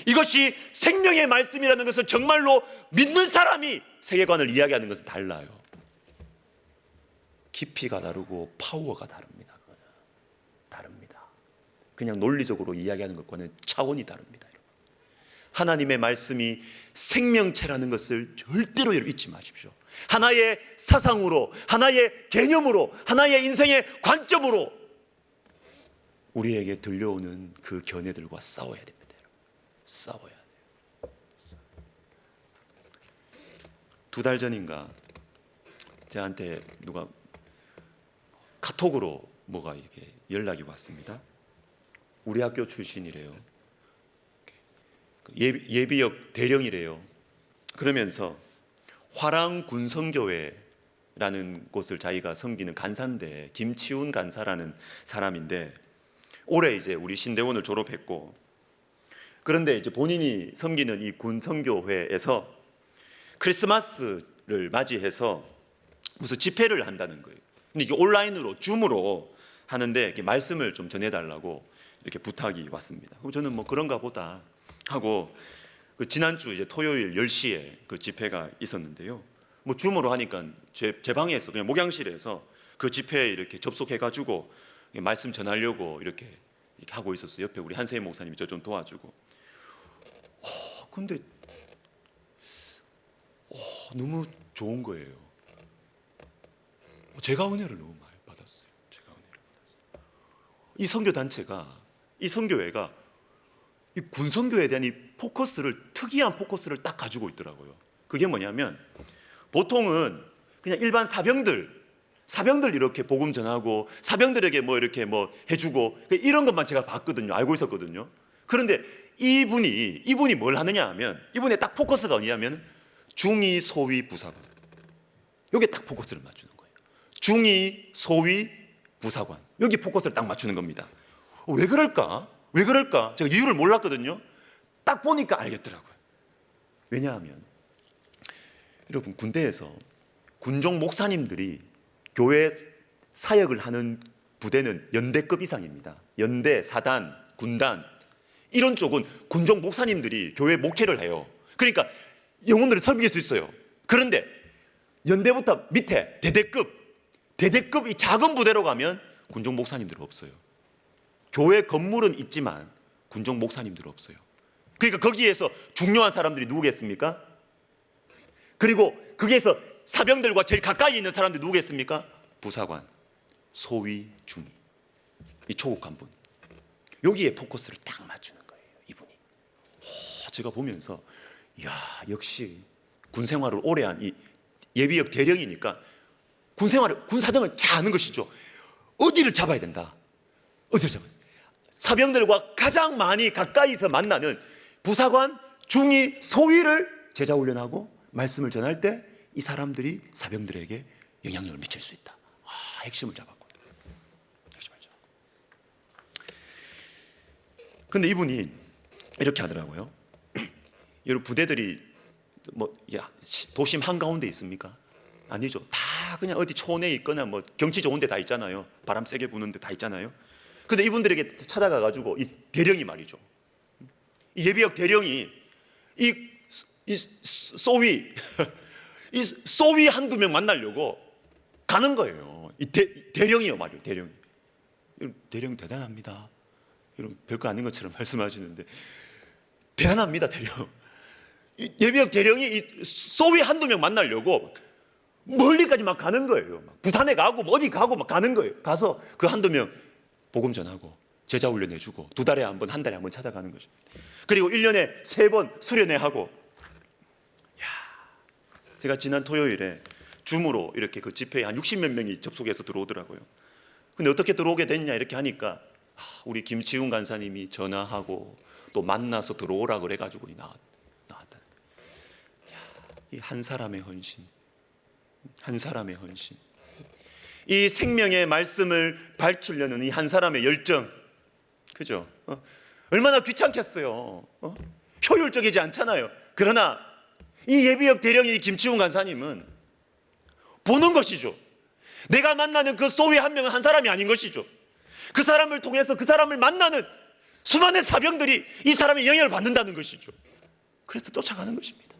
이것이 생명의 말씀이라는 것을 정말로 믿는 사람이 세계관을 이야기하는 것은 달라요. 깊이가 다르고 파워가 다릅니다. 다릅니다. 그냥 논리적으로 이야기하는 것과는 차원이 다릅니다. 하나님의 말씀이 생명체라는 것을 절대로 잊지 마십시오. 하나의 사상으로, 하나의 개념으로, 하나의 인생의 관점으로 우리에게 들려오는 그 견해들과 싸워야 됩니다. 싸워야 돼요. 2달 전인가 저한테 누가 카톡으로 뭐가 이렇게 연락이 왔습니다. 우리 학교 출신이래요. 예비역 대령이래요. 그러면서 화랑 군성교회라는 곳을 자기가 섬기는 간사인데, 김치훈 간사라는 사람인데 올해 이제 우리 신대원을 졸업했고, 그런데 이제 본인이 섬기는 이 군성교회에서 크리스마스를 맞이해서 무슨 집회를 한다는 거예요. 근데 이게 온라인으로 줌으로 하는데 이렇게 말씀을 좀 전해달라고 이렇게 부탁이 왔습니다. 그럼 저는 뭐 그런가 보다 하고, 그 지난주 이제 토요일 10시에 그 집회가 있었는데요. 뭐 줌으로 하니까 제 방에서 그냥 목양실에서 그 집회에 이렇게 접속해가지고 말씀 전하려고 이렇게 하고 있었어요. 옆에 우리 한세희 목사님이 저 좀 도와주고. 근데 너무 좋은 거예요. 제가 은혜를 너무 많이 받았어요. 제가 은혜를 받았어요. 이 선교 단체가, 이 선교회가 이 군선교에 대한 이 특이한 포커스를 딱 가지고 있더라고요. 그게 뭐냐면 보통은 그냥 일반 사병들 이렇게 복음 전하고 사병들에게 뭐 이렇게 뭐 해주고 이런 것만 제가 봤거든요. 알고 있었거든요. 그런데 이분이 뭘 하느냐 하면, 이분의 딱 포커스가 어디냐면 중위, 소위, 부사관. 여기에 딱 포커스를 맞추는 거예요. 중위, 소위, 부사관. 여기 포커스를 딱 맞추는 겁니다. 왜 그럴까? 제가 이유를 몰랐거든요. 딱 보니까 알겠더라고요. 왜냐하면 여러분, 군대에서 군종 목사님들이 교회 사역을 하는 부대는 연대급 이상입니다. 연대, 사단, 군단 이런 쪽은 군종 목사님들이 교회 목회를 해요. 그러니까 영혼들을 섬길 수 있어요. 그런데 연대부터 밑에 대대급 이 작은 부대로 가면 군종 목사님들은 없어요. 교회 건물은 있지만 군종 목사님들은 없어요. 그러니까 거기에서 중요한 사람들이 누구겠습니까? 그리고 거기에서 사병들과 제일 가까이 있는 사람들이 누구겠습니까? 부사관, 소위, 중위, 이 초국한 분. 여기에 포커스를 딱 맞추는 거예요, 이분이. 제가 보면서 역시 군 생활을 오래 한 이 예비역 대령이니까 군 사정을 잘 아는 것이죠. 어디를 잡아야 된다. 어디를 잡아야 된다. 사병들과 가장 많이 가까이서 만나는 부사관, 중위, 소위를 제자 훈련하고 말씀을 전할 때 이 사람들이 사병들에게 영향력을 미칠 수 있다. 핵심을 잡았거든요. 핵심을 잡았고. 근데 이분이 이렇게 하더라고요. 여러분, 부대들이 뭐 도심 한가운데 있습니까? 아니죠. 다 그냥 어디 촌에 있거나 뭐 경치 좋은 데 다 있잖아요. 바람 세게 부는 데 다 있잖아요. 근데 이분들에게 찾아가 가지고 이 대령이 말이죠. 이 예비역 대령이 이 소위 이 소위 한두 명 만나려고 가는 거예요. 이 대령이요, 말이에요. 대령 대단합니다. 여러분, 별거 아닌 것처럼 말씀하시는데 대단합니다, 대령. 이 예비역 대령이 이 소위 한두 명 만나려고 멀리까지 막 가는 거예요. 막 부산에 가고 뭐 어디 가고 막 가는 거예요. 가서 그 한두 명 복음 전하고 제자 훈련 해주고 2달에 한 번, 1달에 한 번 찾아가는 거죠. 그리고 1년에 3번 수련회 하고. 제가 지난 토요일에 줌으로 이렇게 그 집회에 한 60몇 명이 접속해서 들어오더라고요. 근데 어떻게 들어오게 됐냐 이렇게 하니까 우리 김치훈 간사님이 전화하고 또 만나서 들어오라 그래가지고 나왔다. 이 한 사람의 헌신, 이 생명의 말씀을 밝히려는 이 한 사람의 열정, 그죠? 얼마나 귀찮겠어요. 효율적이지 않잖아요. 그러나 이 예비역 대령이 김치훈 간사님은 보는 것이죠. 내가 만나는 그 소위 한 명은 한 사람이 아닌 것이죠. 그 사람을 통해서 그 사람을 만나는 수많은 사병들이 이 사람의 영향을 받는다는 것이죠. 그래서 쫓아가는 것입니다.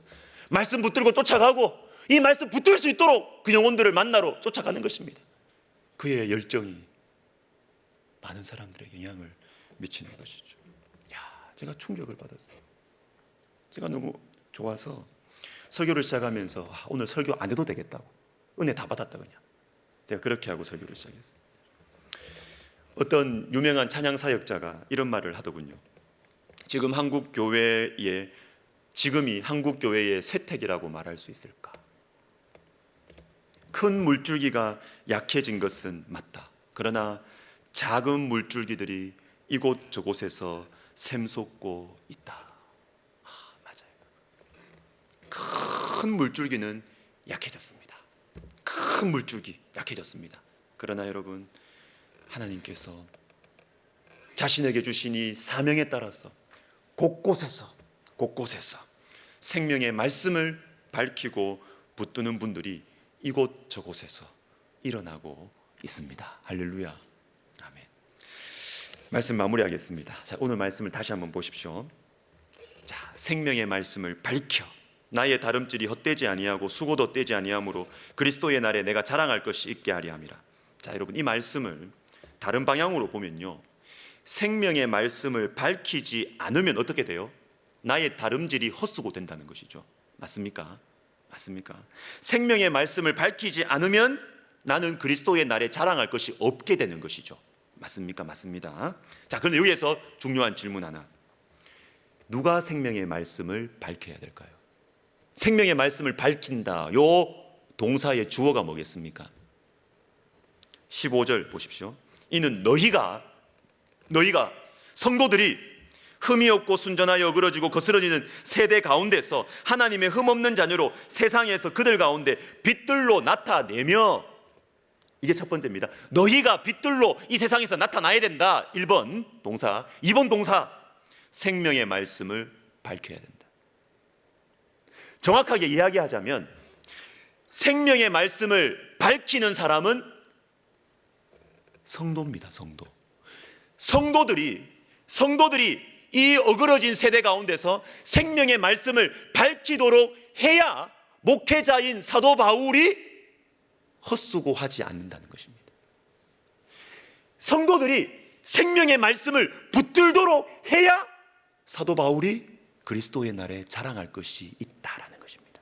말씀 붙들고 쫓아가고 이 말씀 붙들 수 있도록 그 영혼들을 만나러 쫓아가는 것입니다. 그의 열정이 많은 사람들에게 영향을 미치는 것이죠. 제가 충격을 받았어요. 제가 너무 좋아서 설교를 시작하면서 오늘 설교 안 해도 되겠다고, 은혜 다 받았다 그냥. 제가 그렇게 하고 설교를 시작했어요. 어떤 유명한 찬양 사역자가 이런 말을 하더군요. 지금이 한국 교회의 쇠퇴기라고 말할 수 있을까? 큰 물줄기가 약해진 것은 맞다. 그러나 작은 물줄기들이 이곳 저곳에서 샘솟고 있다. 맞아요. 큰 물줄기는 약해졌습니다. 큰 물줄기 약해졌습니다. 그러나 여러분, 하나님께서 자신에게 주신 이 사명에 따라서 곳곳에서 생명의 말씀을 밝히고 붙드는 분들이 이곳 저곳에서 일어나고 있습니다. 할렐루야. 아멘. 말씀 마무리하겠습니다. 자, 오늘 말씀을 다시 한번 보십시오. 자, 생명의 말씀을 밝혀 나의 다름질이 헛되지 아니하고 수고도 떼지 아니하므로 그리스도의 날에 내가 자랑할 것이 있게 하리 함이라. 자, 여러분, 이 말씀을 다른 방향으로 보면요, 생명의 말씀을 밝히지 않으면 어떻게 돼요? 나의 다름질이 헛수고 된다는 것이죠. 맞습니까? 맞습니까? 생명의 말씀을 밝히지 않으면 나는 그리스도의 날에 자랑할 것이 없게 되는 것이죠. 맞습니까? 맞습니다. 자, 그런데 여기에서 중요한 질문 하나. 누가 생명의 말씀을 밝혀야 될까요? 생명의 말씀을 밝힌다. 요 동사의 주어가 뭐겠습니까? 15절 보십시오. 이는 너희가 성도들이 흠이 없고 순전하여 어그러지고 거스러지는 세대 가운데서 하나님의 흠없는 자녀로 세상에서 그들 가운데 빛들로 나타내며, 이게 첫 번째입니다. 너희가 빛들로 이 세상에서 나타나야 된다. 1번 동사. 2번 동사, 생명의 말씀을 밝혀야 된다. 정확하게 이야기하자면 생명의 말씀을 밝히는 사람은 성도입니다. 성도들이 이 어그러진 세대 가운데서 생명의 말씀을 밝히도록 해야 목회자인 사도 바울이 헛수고하지 않는다는 것입니다. 성도들이 생명의 말씀을 붙들도록 해야 사도 바울이 그리스도의 날에 자랑할 것이 있다라는 것입니다.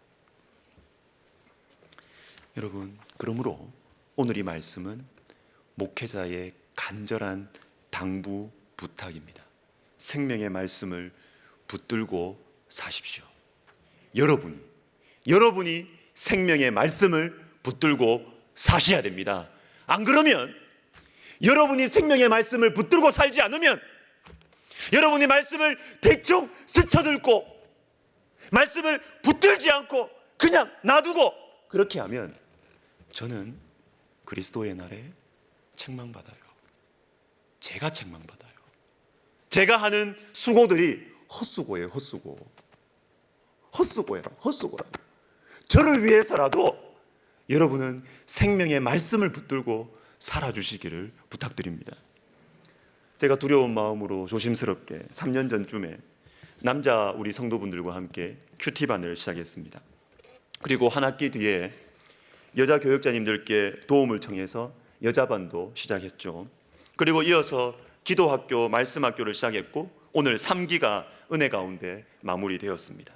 여러분, 그러므로 오늘 이 말씀은 목회자의 간절한 당부 부탁입니다. 생명의 말씀을 붙들고 사십시오. 여러분이 생명의 말씀을 붙들고 사셔야 됩니다. 안 그러면, 여러분이 생명의 말씀을 붙들고 살지 않으면, 여러분이 말씀을 대충 스쳐들고 말씀을 붙들지 않고 그냥 놔두고 그렇게 하면 저는 그리스도의 날에 책망받아요. 제가 책망받아요. 제가 하는 수고들이 헛수고예요. 헛수고라고. 저를 위해서라도 여러분은 생명의 말씀을 붙들고 살아주시기를 부탁드립니다. 제가 두려운 마음으로 조심스럽게 3년 전쯤에 남자 우리 성도분들과 함께 큐티반을 시작했습니다. 그리고 한 학기 뒤에 여자 교역자님들께 도움을 청해서 여자반도 시작했죠. 그리고 이어서 기도학교, 말씀학교를 시작했고 오늘 3기가 은혜 가운데 마무리되었습니다.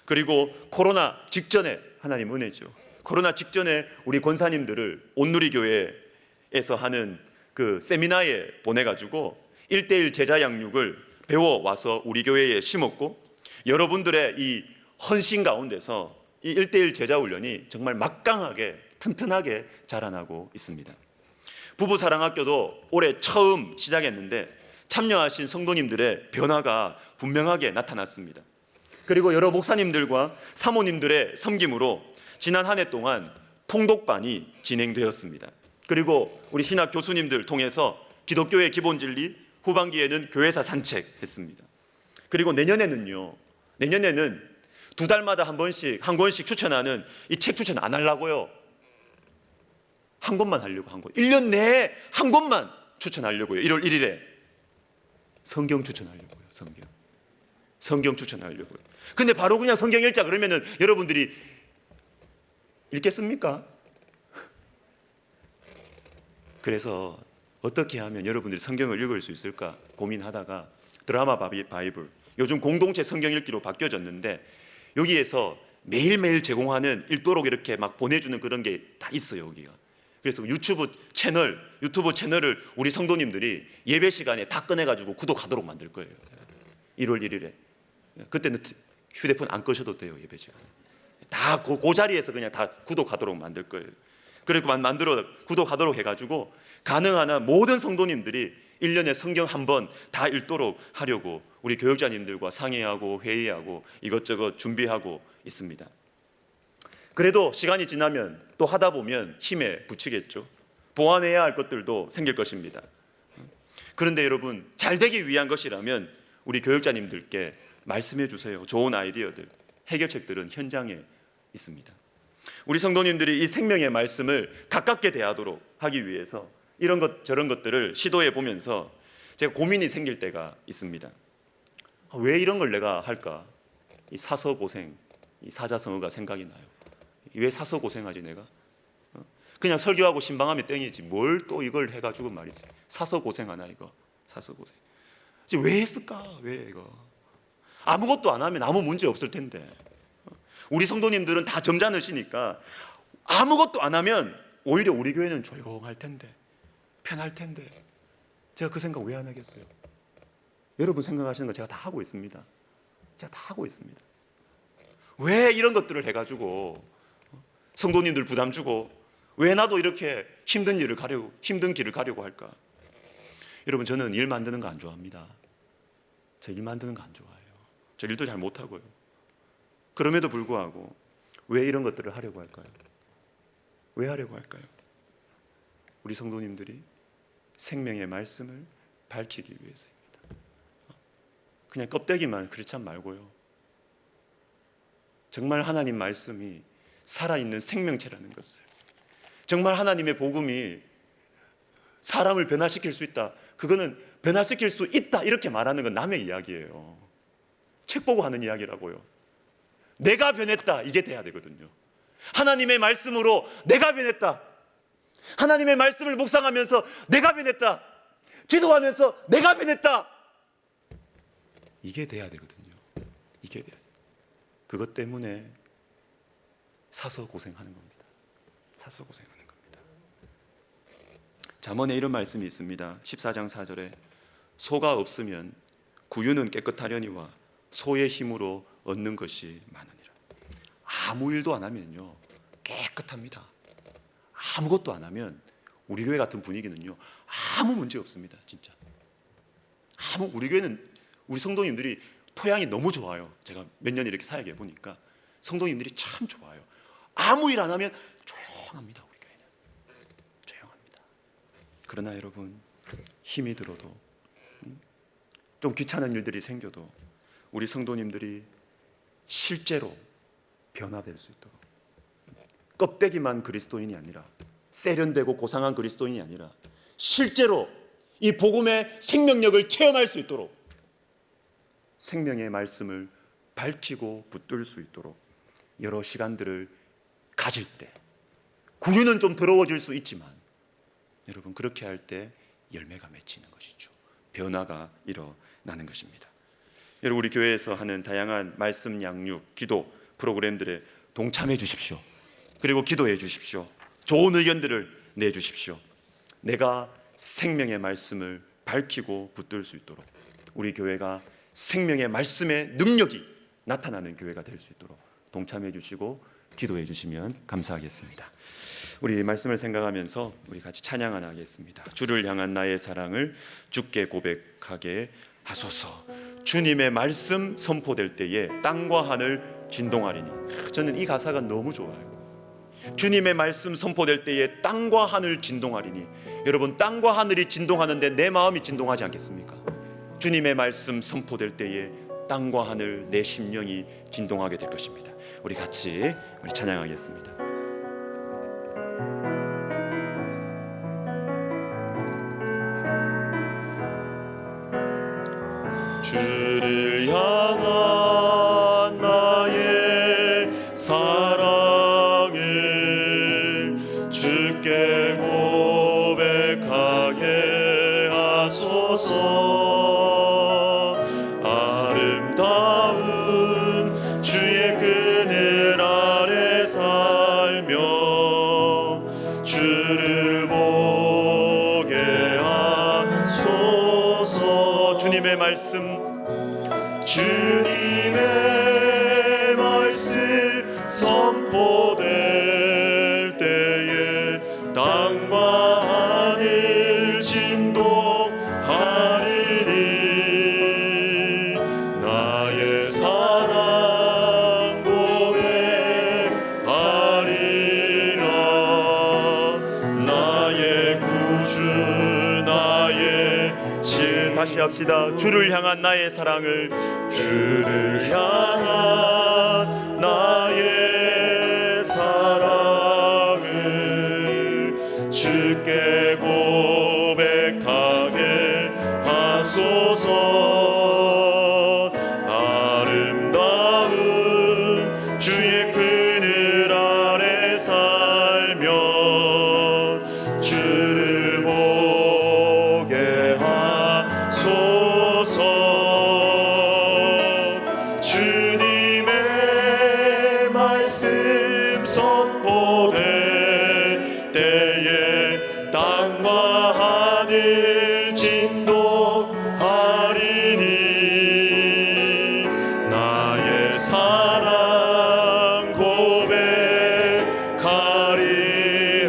그리고 코로나 직전에, 하나님 은혜죠, 코로나 직전에 우리 권사님들을 온누리교회에서 하는 그 세미나에 보내가지고 1:1 제자 양육을 배워와서 우리 교회에 심었고, 여러분들의 이 헌신 가운데서 이 1:1 제자 훈련이 정말 막강하게 튼튼하게 자라나고 있습니다. 부부사랑학교도 올해 처음 시작했는데 참여하신 성도님들의 변화가 분명하게 나타났습니다. 그리고 여러 목사님들과 사모님들의 섬김으로 지난 한 해 동안 통독반이 진행되었습니다. 그리고 우리 신학 교수님들 통해서 기독교의 기본 진리, 후반기에는 교회사 산책했습니다. 그리고 내년에는 2달마다 한 권씩 추천하는 이 책 추천 안 하려고요. 한 권만 하려고, 한 권. 1년 내에 한 권만 추천하려고요. 1월 1일에 성경 추천하려고요. 성경 추천하려고요. 근데 바로 그냥 성경 읽자 그러면은 여러분들이 읽겠습니까? 그래서 어떻게 하면 여러분들이 성경을 읽을 수 있을까 고민하다가 드라마 바이블, 요즘 공동체 성경 읽기로 바뀌어졌는데 여기에서 매일매일 제공하는 읽도록 이렇게 막 보내주는 그런 게 다 있어요, 여기가. 그래서 유튜브 채널을 우리 성도님들이 예배 시간에 다 꺼내가지고 구독하도록 만들 거예요. 1월 1일에. 그때는 휴대폰 안 끄셔도 돼요, 예배 시간에. 다 그 자리에서 그냥 다 구독하도록 만들 거예요. 그리고 만들어 구독하도록 해가지고 가능한 한 모든 성도님들이 1년에 성경 한 번 다 읽도록 하려고 우리 교역자님들과 상의하고 회의하고 이것저것 준비하고 있습니다. 그래도 시간이 지나면 또 하다 보면 힘에 부치겠죠. 보완해야 할 것들도 생길 것입니다. 그런데 여러분, 잘 되기 위한 것이라면 우리 교역자님들께 말씀해 주세요. 좋은 아이디어들, 해결책들은 현장에 있습니다. 우리 성도님들이 이 생명의 말씀을 가깝게 대하도록 하기 위해서 이런 것 저런 것들을 시도해 보면서 제가 고민이 생길 때가 있습니다. 왜 이런 걸 내가 할까? 이 사서고생, 이 사자성어가 생각이 나요. 왜 사서고생하지 내가? 그냥 설교하고 신방하면 땡이지 뭘 또 이걸 해가지고 말이지. 사서고생하나 이거. 사서고생. 왜 했을까? 왜 이거? 아무것도 안 하면 아무 문제 없을 텐데. 우리 성도님들은 다 점잖으시니까 아무것도 안 하면 오히려 우리 교회는 조용할 텐데, 편할 텐데. 제가 그 생각 왜 안 하겠어요? 여러분 생각하시는 거 제가 다 하고 있습니다. 제가 다 하고 있습니다. 왜 이런 것들을 해가지고 성도님들 부담 주고 왜 나도 이렇게 힘든 길을 가려고 할까? 여러분, 저는 일 만드는 거 안 좋아합니다. 저 일 만드는 거 안 좋아해요. 저 일도 잘 못하고요. 그럼에도 불구하고 왜 이런 것들을 하려고 할까요? 왜 하려고 할까요? 우리 성도님들이 생명의 말씀을 밝히기 위해서입니다. 그냥 껍데기만 크리스찬 말고요, 정말 하나님 말씀이 살아있는 생명체라는 것을, 정말 하나님의 복음이 사람을 변화시킬 수 있다, 그거는 변화시킬 수 있다 이렇게 말하는 건 남의 이야기예요. 책 보고 하는 이야기라고요. 내가 변했다, 이게 돼야 되거든요. 하나님의 말씀으로 내가 변했다, 하나님의 말씀을 묵상하면서 내가 변했다, 기도하면서 내가 변했다, 이게 돼야 되거든요. 이게 돼야 돼요. 그것 때문에 사서 고생하는 겁니다. 사서 고생하는 겁니다. 잠언에 이런 말씀이 있습니다. 14장 4절에 소가 없으면 구유는 깨끗하려니와 소의 힘으로 얻는 것이 많으니라. 아무 일도 안 하면요 깨끗합니다. 아무것도 안 하면 우리 교회 같은 분위기는요 아무 문제 없습니다. 진짜 우리 교회는 우리 성도님들이 토양이 너무 좋아요. 제가 몇 년 이렇게 사역해 보니까 성도님들이 참 좋아요. 아무 일 안 하면 조용합니다. 우리 교회는 조용합니다. 그러나 여러분, 힘이 들어도 좀 귀찮은 일들이 생겨도 우리 성도님들이 실제로 변화될 수 있도록, 껍데기만 그리스도인이 아니라, 세련되고 고상한 그리스도인이 아니라 실제로 이 복음의 생명력을 체험할 수 있도록, 생명의 말씀을 밝히고 붙들 수 있도록 여러 시간들을 가질 때, 구유는 좀 더러워질 수 있지만 여러분, 그렇게 할 때 열매가 맺히는 것이죠. 변화가 일어나는 것입니다. 여러분, 우리 교회에서 하는 다양한 말씀 양육, 기도 프로그램들에 동참해 주십시오. 그리고 기도해 주십시오. 좋은 의견들을 내주십시오. 내가 생명의 말씀을 밝히고 붙들 수 있도록, 우리 교회가 생명의 말씀의 능력이 나타나는 교회가 될 수 있도록 동참해 주시고 기도해 주시면 감사하겠습니다. 우리 말씀을 생각하면서 우리 같이 찬양 하나 하겠습니다. 주를 향한 나의 사랑을 주께 고백하게 하소서. 주님의 말씀 선포될 때에 땅과 하늘 진동하리니. 저는 이 가사가 너무 좋아요. 주님의 말씀 선포될 때에 땅과 하늘 진동하리니. 여러분, 땅과 하늘이 진동하는데 내 마음이 진동하지 않겠습니까? 주님의 말씀 선포될 때에 땅과 하늘, 내 심령이 진동하게 될 것입니다. 우리 같이 찬양하겠습니다. 주를 향한 나의 사랑을 주께 고백하게 하소서. 아름다운 주의 그늘 아래 살며 주를 보게 하소서. 주님의 말씀, 주님의 말씀 선포될 때에 땅과 하늘 진동하리니. 나의 사랑 고백하리라. 나의 구주 나의 질. 다시 합시다. 주를 향한 나의 사랑을, 주를 향한 나의 사랑을 주께 고백하게 하소서. 아름다운 주의 그늘 아래 살며 주를 보게 하소서. 주님의 될 때에 땅과 하늘 진동하리니 나의 사랑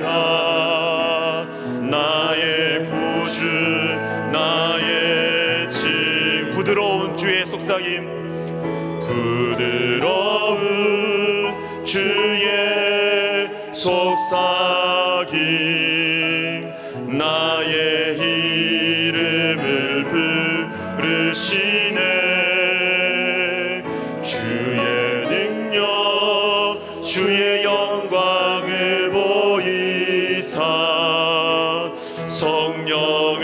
고백하리라 나의 구주 나의 칭 부드러운 주의 속삭임 부드러운 주의 속삭임 나의 이름을 부르시네 주의 능력 주의 영광을 보이사 성령을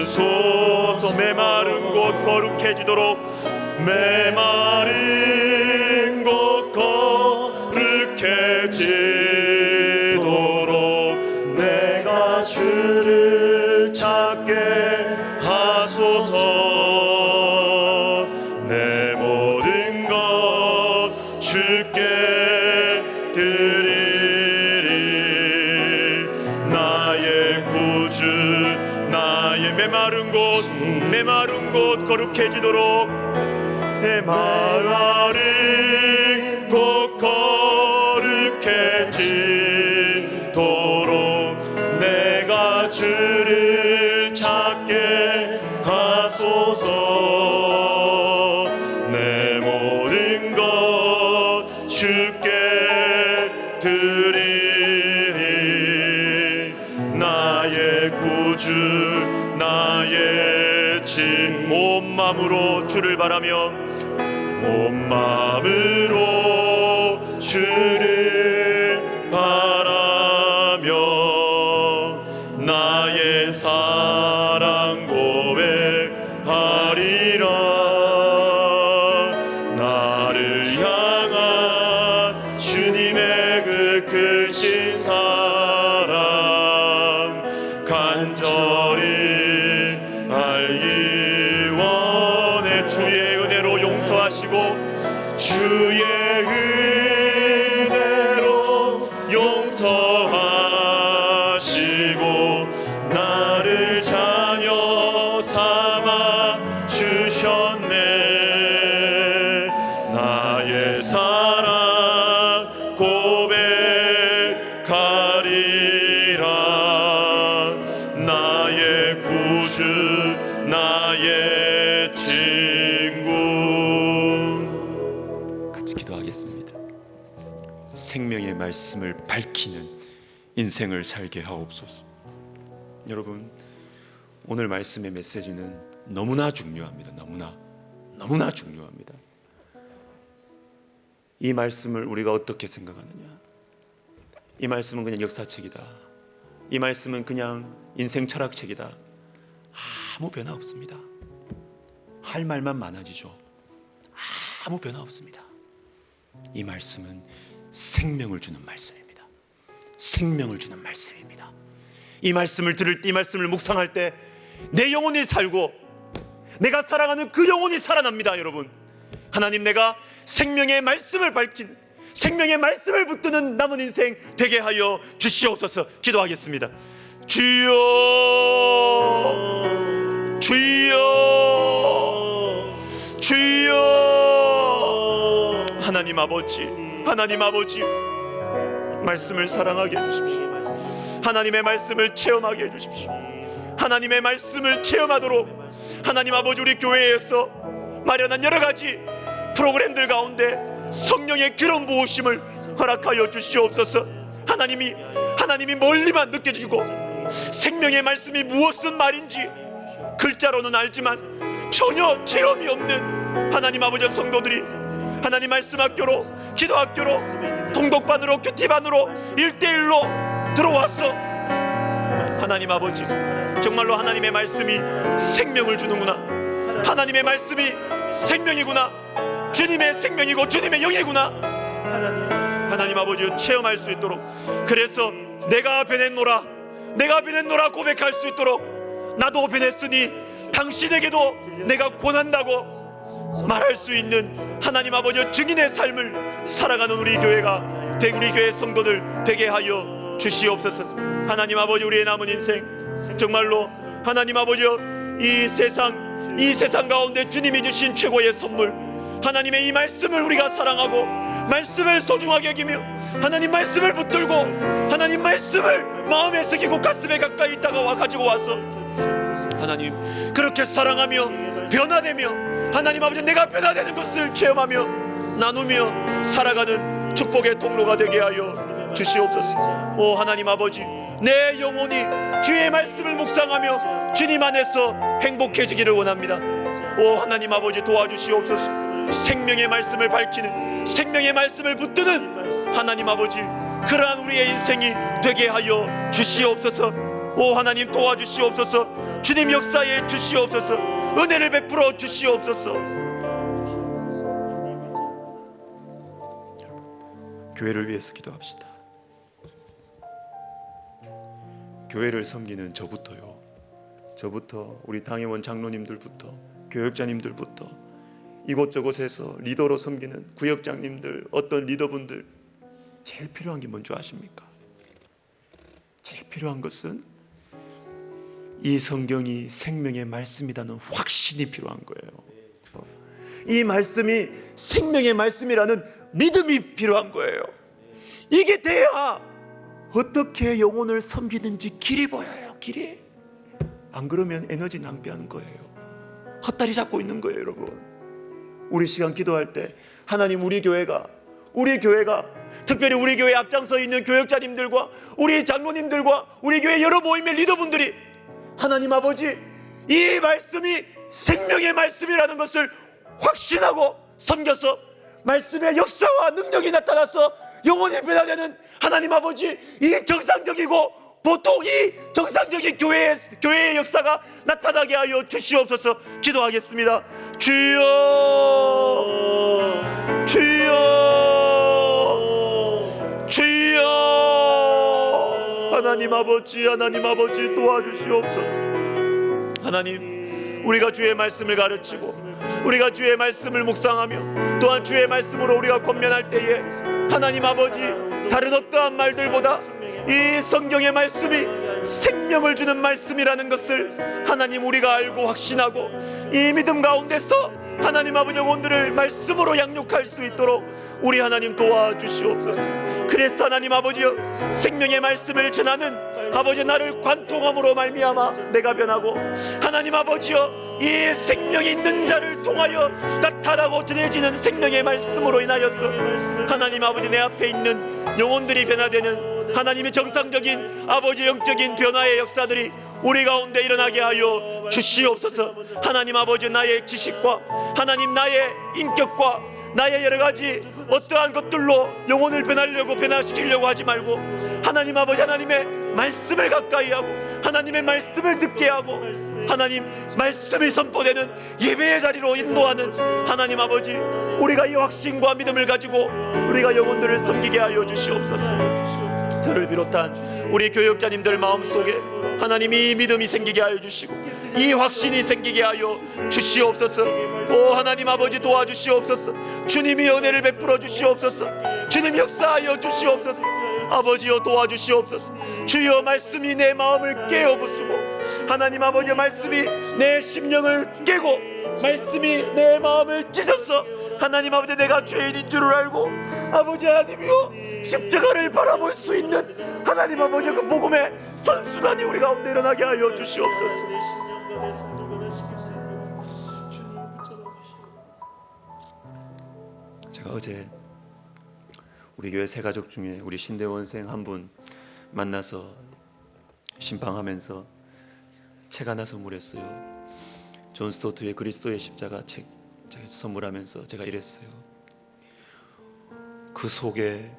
부소서 메마른 곳 거룩해지도록 메마른 곳 거룩해지도록 내가 주를 찾게 하소서 내 모든 것 주께 드리리 나의 구주 나의 메마른 곳 거룩해지도록 메마른 곳 거룩해지도록 내가 주를 찾게 하소서 내 모든 것 주께 드리리 나의 구주 나의 진 온 마음으로 주를 바라며 온 마음으로 주를 바라며 나의 사랑 고백하리라 나를 향한 주님의 그 크신 사랑 간절히 알기 원해 주의 은혜로 용서하시고 주의 은혜로 용서하시고 나를 자녀 삼아 주셨네 나의 사랑 고백하리라 나의 구주 나의 친구 같이 기도하겠습니다. 생명의 말씀을 밝히는 인생을 살게 하옵소서. 여러분 오늘 말씀의 메시지는 너무나 중요합니다. 너무나 중요합니다. 이 말씀을 우리가 어떻게 생각하느냐 이 말씀은 그냥 역사책이다 이 말씀은 그냥 인생 철학책이다 아무 변화 없습니다. 할 말만 많아지죠. 아무 변화 없습니다. 이 말씀은 생명을 주는 말씀입니다. 생명을 주는 말씀입니다. 이 말씀을 들을 때 이 말씀을 묵상할 때 내 영혼이 살고 내가 사랑하는 그 영혼이 살아납니다. 여러분 하나님 내가 생명의 말씀을 밝힌 생명의 말씀을 붙드는 남은 인생 되게 하여 주시옵소서. 기도하겠습니다. 주여 주여 주여 하나님 아버지 말씀을 사랑하게 해주십시오. 하나님의 말씀을 체험하게 해주십시오. 하나님의 말씀을 체험하도록 하나님 아버지 우리 교회에서 마련한 여러 가지 프로그램들 가운데 성령의 그런 부으심을 허락하여 주시옵소서. 하나님이 멀리만 느껴지고 생명의 말씀이 무엇은 말인지 글자로는 알지만 전혀 체험이 없는 하나님 아버지 성도들이 하나님 말씀 학교로 기도학교로 통독반으로 큐티반으로 1:1로 들어왔어. 하나님 아버지 정말로 하나님의 말씀이 생명을 주는구나. 하나님의 말씀이 생명이구나. 주님의 생명이고 주님의 영이구나. 하나님 아버지 체험할 수 있도록 그래서 내가 변했노라 고백할 수 있도록 나도 변했으니 당신에게도 내가 권한다고 말할 수 있는 하나님 아버지 증인의 삶을 살아가는 우리 교회가 우리 교회 성도들 되게 하여 주시옵소서. 하나님 아버지, 우리의 남은 인생 정말로 하나님 아버지, 이 세상 가운데 주님이 주신 최고의 선물 하나님의 이 말씀을 우리가 사랑하고 말씀을 소중하게 여기며 하나님 말씀을 붙들고 하나님 말씀을 마음에 새기고 가슴에 가까이 다가와 가지고 와서 하나님 그렇게 사랑하며 변화되며 하나님 아버지 내가 변화되는 것을 체험하며 나누며 살아가는 축복의 통로가 되게 하여 주시옵소서. 오 하나님 아버지, 내 영혼이 주의 말씀을 묵상하며 주님 안에서 행복해지기를 원합니다. 오 하나님 아버지, 도와주시옵소서. 생명의 말씀을 밝히는, 생명의 말씀을 붙드는 하나님 아버지, 그러한 우리의 인생이 되게 하여 주시옵소서. 오 하나님, 도와주시옵소서. 주님 역사에 주시옵소서. 은혜를 베풀어 주시옵소서. 교회를 위해서 기도합시다. 교회를 섬기는 저부터 우리 당회원 장로님들부터 교역자님들부터 이곳저곳에서 리더로 섬기는 구역장님들, 어떤 리더분들, 제일 필요한 게 뭔지 아십니까? 제일 필요한 것은 이 성경이 생명의 말씀이라는 확신이 필요한 거예요. 이 말씀이 생명의 말씀이라는 믿음이 필요한 거예요. 이게 돼야 어떻게 영혼을 섬기는지 길이 보여요. 길이. 안 그러면 에너지 낭비하는 거예요. 헛다리 잡고 있는 거예요. 여러분, 우리 시간 기도할 때 하나님, 우리 교회가 특별히 우리 교회 앞장서 있는 교역자님들과 우리 장로님들과 우리 교회 여러 모임의 리더분들이 하나님 아버지, 이 말씀이 생명의 말씀이라는 것을 확신하고 섬겨서 말씀의 역사와 능력이 나타나서 영혼이 변화되는 하나님 아버지, 이 정상적이고 보통 이 정상적인 교회의 역사가 나타나게 하여 주시옵소서. 기도하겠습니다. 주여, 주여, 주여. 하나님 아버지 도와주시옵소서. 하나님, 우리가 주의 말씀을 가르치고 우리가 주의 말씀을 묵상하며 또한 주의 말씀으로 우리가 권면할 때에 하나님 아버지, 다른 어떠한 말들보다 이 성경의 말씀이 생명을 주는 말씀이라는 것을 하나님 우리가 알고 확신하고 이 믿음 가운데서 하나님 아버지 영혼들을 말씀으로 양육할 수 있도록 우리 하나님 도와주시옵소서. 그래서 하나님 아버지여, 생명의 말씀을 전하는 아버지 나를 관통함으로 말미암아 내가 변하고 하나님 아버지여, 이 생명이 있는 자를 통하여 나타나고 전해지는 생명의 말씀으로 인하여서 하나님 아버지 내 앞에 있는 영혼들이 변화되는 하나님의 정상적인 아버지 영적인 변화의 역사들이 우리 가운데 일어나게 하여 주시옵소서. 하나님 아버지, 나의 지식과 하나님 나의 인격과 나의 여러 가지 어떠한 것들로 영혼을 변화시키려고 하지 말고 하나님 아버지, 하나님의 말씀을 가까이 하고 하나님의 말씀을 듣게 하고 하나님 말씀이 선포되는 예배의 자리로 인도하는 하나님 아버지, 우리가 이 확신과 믿음을 가지고 우리가 영혼들을 섬기게 하여 주시옵소서. 저를 비롯한 우리 교역자님들 마음속에 하나님이 믿음이 생기게 하여 주시고 이 확신이 생기게 하여 주시옵소서. 오 하나님 아버지, 도와주시옵소서. 주님이 은혜를 베풀어 주시옵소서. 주님 역사하여 주시옵소서. 아버지여, 도와주시옵소서. 주여, 말씀이 내 마음을 깨어 부수고 하나님 아버지, 말씀이 내 심령을 깨고 말씀이 내 마음을 찢어서 하나님 아버지, 내가 죄인인 줄을 알고 아버지 하나님이여, 십자가를 바라볼 수 있는 하나님 아버지 그 복음의 선순환이 우리 가운데 일어나게 하여 주시옵소서. 제가 어제 우리 교회 세 가족 중에 우리 신대원생 한 분 만나서 심방하면서 책 하나 선물했어요. 존 스토트의 그리스도의 십자가 책 제가 선물하면서 제가 이랬어요. 그 속에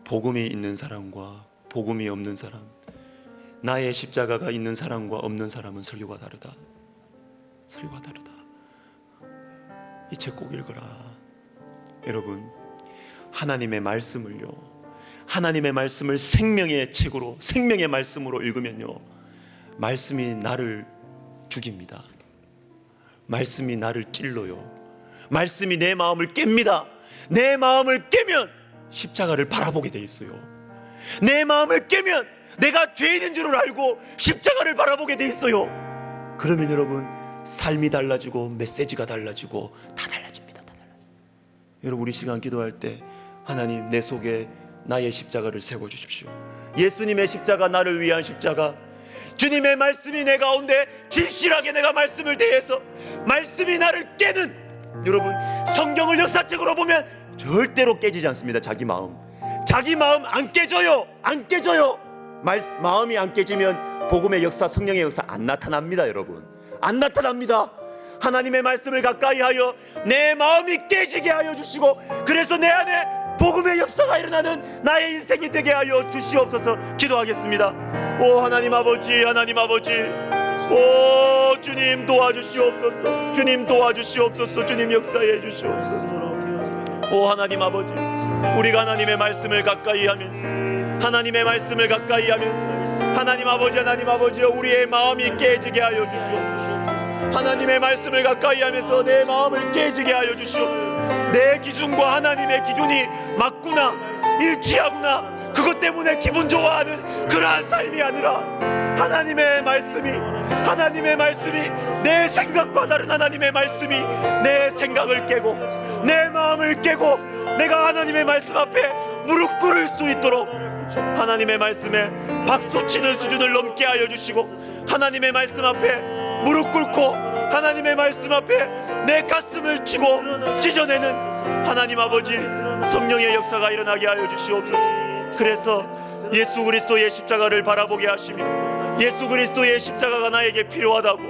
복음이 있는 사람과 복음이 없는 사람, 나의 십자가가 있는 사람과 없는 사람은 설교가 다르다. 설교가 다르다. 이 책 꼭 읽어라. 여러분, 하나님의 말씀을요, 하나님의 말씀을 생명의 책으로, 생명의 말씀으로 읽으면요, 말씀이 나를 죽입니다. 말씀이 나를 찔러요. 말씀이 내 마음을 깹니다. 내 마음을 깨면 십자가를 바라보게 돼 있어요. 내 마음을 깨면 내가 죄인인 줄을 알고 십자가를 바라보게 돼 있어요. 그러면 여러분 삶이 달라지고 메시지가 달라지고 다 달라집니다. 다 달라집니다. 여러분 우리 시간 기도할 때 하나님 내 속에 나의 십자가를 세워주십시오. 예수님의 십자가, 나를 위한 십자가, 주님의 말씀이 내 가운데 진실하게 내가 말씀을 대해서 말씀이 나를 깨는, 여러분 성경을 역사책으로 보면 절대로 깨지지 않습니다. 자기 마음 안 깨져요. 안 깨져요. 마음이 안 깨지면 복음의 역사, 성령의 역사 안 나타납니다. 여러분 안 나타납니다. 하나님의 말씀을 가까이 하여 내 마음이 깨지게 하여 주시고, 그래서 내 안에 복음의 역사가 일어나는 나의 인생이 되게 하여 주시옵소서. 기도하겠습니다. 오 하나님 아버지, 하나님 아버지, 오 주님 도와주시옵소서. 주님 도와주시옵소서. 주님 역사해 주시옵소서. 오 하나님 아버지, 우리가 하나님의 말씀을 가까이 하면서, 하나님의 말씀을 가까이 하면서, 하나님 아버지 우리의 마음이 깨지게 하여 주시옵소서. 하나님의 말씀을 가까이 하면서 내 마음을 깨지게 하여 주시옵소서. 내 기준과 하나님의 기준이 맞구나, 일치하구나, 그것 때문에 기분 좋아하는 그러한 삶이 아니라 하나님의 말씀이 내 생각과 다른 하나님의 말씀이 내 생각을 깨고 내 마음을 깨고 내가 하나님의 말씀 앞에 무릎 꿇을 수 있도록 하나님의 말씀에 박수치는 수준을 넘게 하여 주시고, 하나님의 말씀 앞에 무릎 꿇고 하나님의 말씀 앞에 내 가슴을 치고 찢어내는 하나님 아버지 성령의 역사가 일어나게 하여 주시옵소서. 그래서 예수 그리스도의 십자가를 바라보게 하시며, 예수 그리스도의 십자가가 나에게 필요하다고,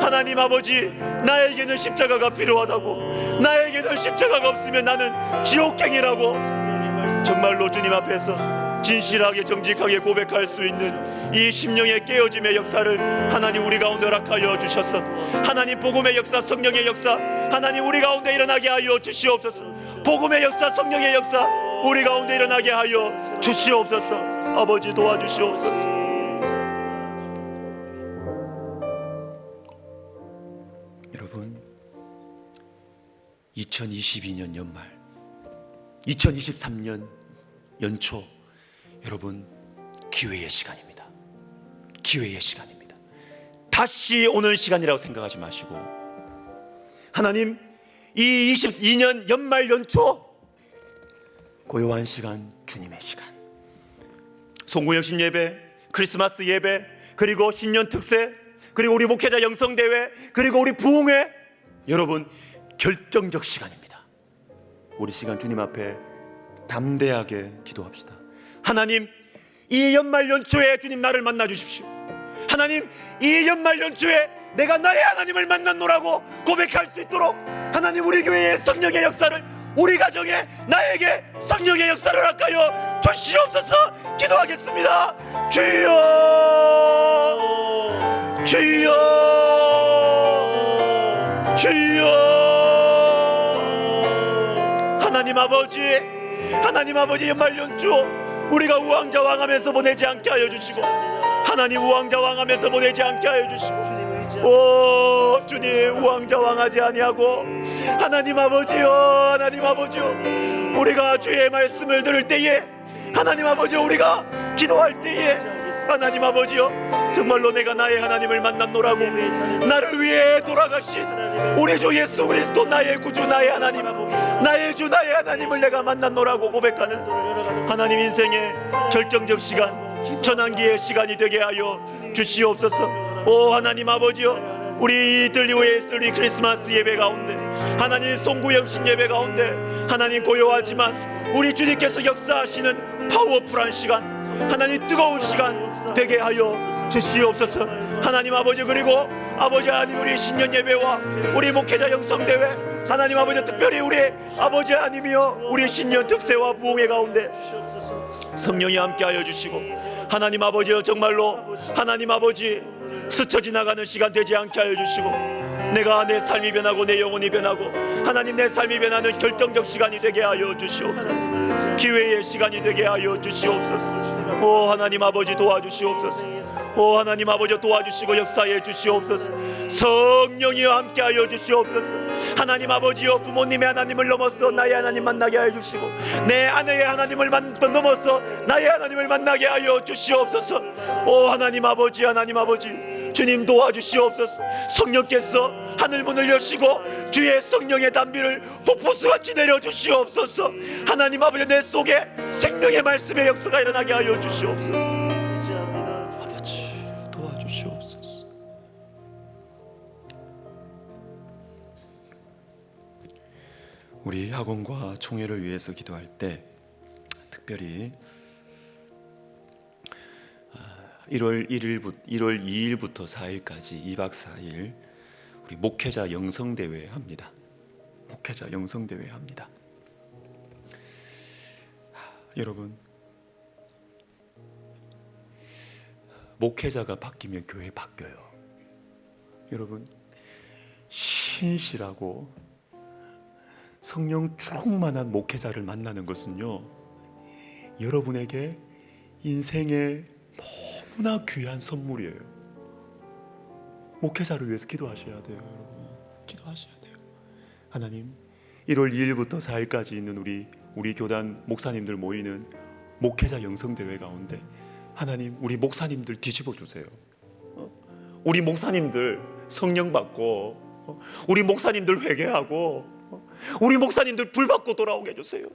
하나님 아버지 나에게는 십자가가 필요하다고, 나에게는 십자가가 없으면 나는 지옥행이라고 정말로 주님 앞에서 진실하게 정직하게 고백할 수 있는 이 심령의 깨어짐의 역사를 하나님 우리 가운데 허락하여 주셔서, 하나님 복음의 역사, 성령의 역사 하나님 우리 가운데 일어나게 하여 주시옵소서. 복음의 역사, 성령의 역사 우리 가운데 일어나게 하여 주시옵소서. 아버지 도와주시옵소서. 여러분 2022년 연말, 2023년 연초, 여러분 기회의 시간입니다. 기회의 시간입니다. 다시 오는 시간이라고 생각하지 마시고, 하나님 이 22년 연말 연초 고요한 시간, 주님의 시간, 송구영신 예배, 크리스마스 예배, 그리고 신년 특세, 그리고 우리 목회자 영성대회, 그리고 우리 부흥회, 여러분 결정적 시간입니다. 우리 시간 주님 앞에 담대하게 기도합시다. 하나님 이 연말 연초에 주님 나를 만나 주십시오. 하나님 이 연말 연초에 내가 나의 하나님을 만났노라고 고백할 수 있도록 하나님 우리 교회의 성령의 역사를, 우리 가정에 나에게 성령의 역사를 허락하여 주시옵소서. 기도하겠습니다. 주여 주여 주여. 하나님 아버지, 하나님 아버지 연말 연초 우리가 우왕좌왕하면서 보내지 않게 하여 주시고, 하나님 우왕좌왕하면서 보내지 않게 하여 주시고, 오 주님 우왕좌왕하지 아니하고 하나님 아버지요, 하나님 아버지요, 우리가 주의 말씀을 들을 때에, 하나님 아버지요, 우리가 기도할 때에 하나님 아버지요, 정말로 내가 나의 하나님을 만났노라고, 나를 위해 돌아가신 우리 주 예수 그리스도 나의 구주, 나의 하나님, 나의 주, 나의 하나님을 내가 만났노라고 고백하는 하나님 인생의 결정적 시간, 전환기의 시간이 되게 하여 주시옵소서. 오 하나님 아버지요, 우리 들리오에스리 크리스마스 예배 가운데, 하나님 송구영신 예배 가운데, 하나님 고요하지만 우리 주님께서 역사하시는 파워풀한 시간, 하나님 뜨거운 시간 되게 하여 주시옵소서. 하나님 아버지, 그리고 아버지 하나님 우리 신년 예배와 우리 목회자 영성대회, 하나님 아버지 특별히 우리 아버지 하나님이여 우리 신년 특세와 부흥회 가운데 성령이 함께하여 주시고, 하나님 아버지여 정말로 하나님 아버지 스쳐 지나가는 시간 되지 않게 하여 주시고, 내가 내 삶이 변하고 내 영혼이 변하고 하나님 내 삶이 변하는 결정적 시간이 되게 하여 주시옵소서. 기회의 시간이 되게 하여 주시옵소서. 오 하나님 아버지 도와주시옵소서. 오 하나님 아버지 도와주시고 역사해 주시옵소서. 성령이여 함께하여 주시옵소서. 하나님 아버지여 부모님의 하나님을 넘어서 나의 하나님 만나게 하여 주시고 내 아내의 하나님을 넘어서 나의 하나님을 만나게 하여 주시옵소서. 오 하나님 아버지 하나님 아버지 주님 도와주시옵소서. 성령께서 하늘문을 여시고 주의 성령의 단비를 폭포수같이 내려주시옵소서. 하나님 아버지 내 속에 생명의 말씀의 역사가 일어나게 하여 주시옵소서. 아버지 도와주시옵소서. 우리 학원과 총회를 위해서 기도할 때 특별히 1월 2일부터 4일까지 2박 4일 우리 목회자 영성대회 합니다. 목회자 영성대회 합니다. 여러분 목회자가 바뀌면 교회 바뀌어요. 여러분 신실하고 성령 충만한 목회자를 만나는 것은요 여러분에게 인생의 너무나 귀한 선물이에요. 목회자를 위해서 기도하셔야 돼요. 여러분 기도하셔야 돼요. 하나님 1월 2일부터 4일까지 있는 우리 교단 목사님들 모이는 목회자 영성대회 가운데 하나님 우리 목사님들 뒤집어 주세요. 우리 목사님들 성령 받고 우리 목사님들 회개하고 우리 목사님들 불 받고 돌아오게 해주세요.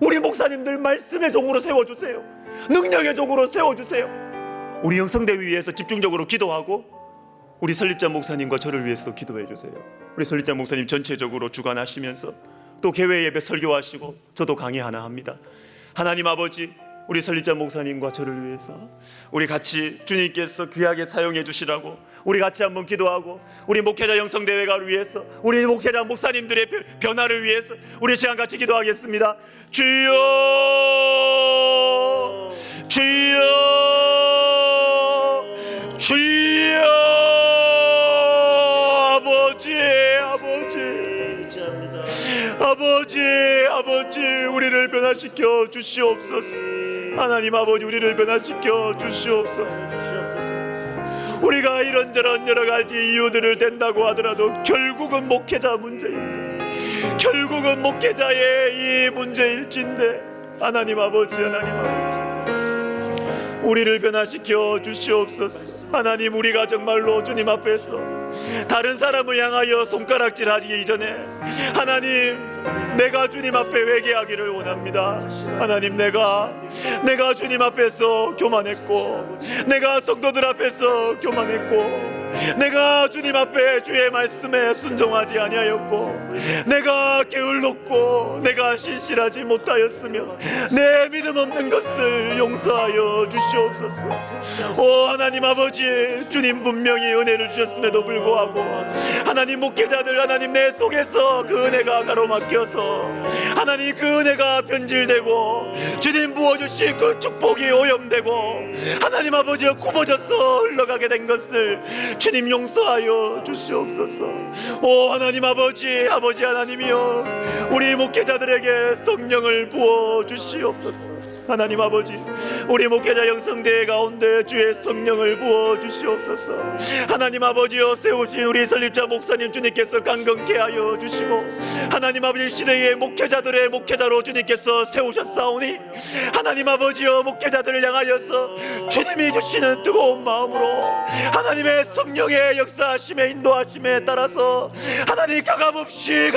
우리 목사님들 말씀의 종으로 세워주세요. 능력의 종으로 세워주세요. 우리 영성대회 위해서 집중적으로 기도하고 우리 설립자 목사님과 저를 위해서도 기도해 주세요. 우리 설립자 목사님 전체적으로 주관하시면서 또 개회 예배 설교하시고 저도 강의 하나 합니다. 하나님 아버지 우리 설립자 목사님과 저를 위해서 우리 같이 주님께서 귀하게 사용해 주시라고 우리 같이 한번 기도하고 우리 목회자 영성대회를 위해서 우리 목회자 목사님들의 변화를 위해서 우리 시간 같이 기도하겠습니다. 주여 주여 주여 아버지 우리를 변화시켜 주시옵소서. 하나님 아버지 우리를 변화시켜 주시옵소서. 우리가 이런저런 여러 가지 이유들을 댄다고 하더라도 결국은 목회자 문제인데 결국은 목회자의 이 문제일진데 하나님 아버지 우리를 변화시켜 주시옵소서. 하나님 우리가 정말로 주님 앞에서 다른 사람을 향하여 손가락질하기 이전에 하나님 내가 주님 앞에 회개하기를 원합니다. 하나님 내가 주님 앞에서 교만했고 내가 성도들 앞에서 교만했고 내가 주님 앞에 주의 말씀에 순종하지 아니하였고 내가 게을렀고 내가 신실하지 못하였으며 내 믿음 없는 것을 용서하여 주시옵소서. 오 하나님 아버지 주님 분명히 은혜를 주셨음에도 불구하고 하나님 목회자들 하나님 내 속에서 그 은혜가 가로막혀서 하나님 그 은혜가 변질되고 주님 부어주신 그 축복이 오염되고 하나님 아버지가 굽어져서 흘러가게 된 것을 주님 용서하여 주시옵소서. 오 하나님 아버지 하나님이여 우리 목회자들에게 성령을 부어 주시옵소서. 하나님 아버지 우리 목회자 영성대회 가운데 주의 성령을 부어 주시옵소서. 하나님 아버지여 세우신 우리 설립자 목사님 주님께서 강건케 하여 주시고 하나님 아버지 시대의 목회자들의 목회자로 주님께서 세우셨사오니 하나님 아버지여 목회자들을 향하여서 주님이 주시는 뜨거운 마음으로 하나님의 성령의 역사하심에 인도하심에 따라서 하나님 가감없이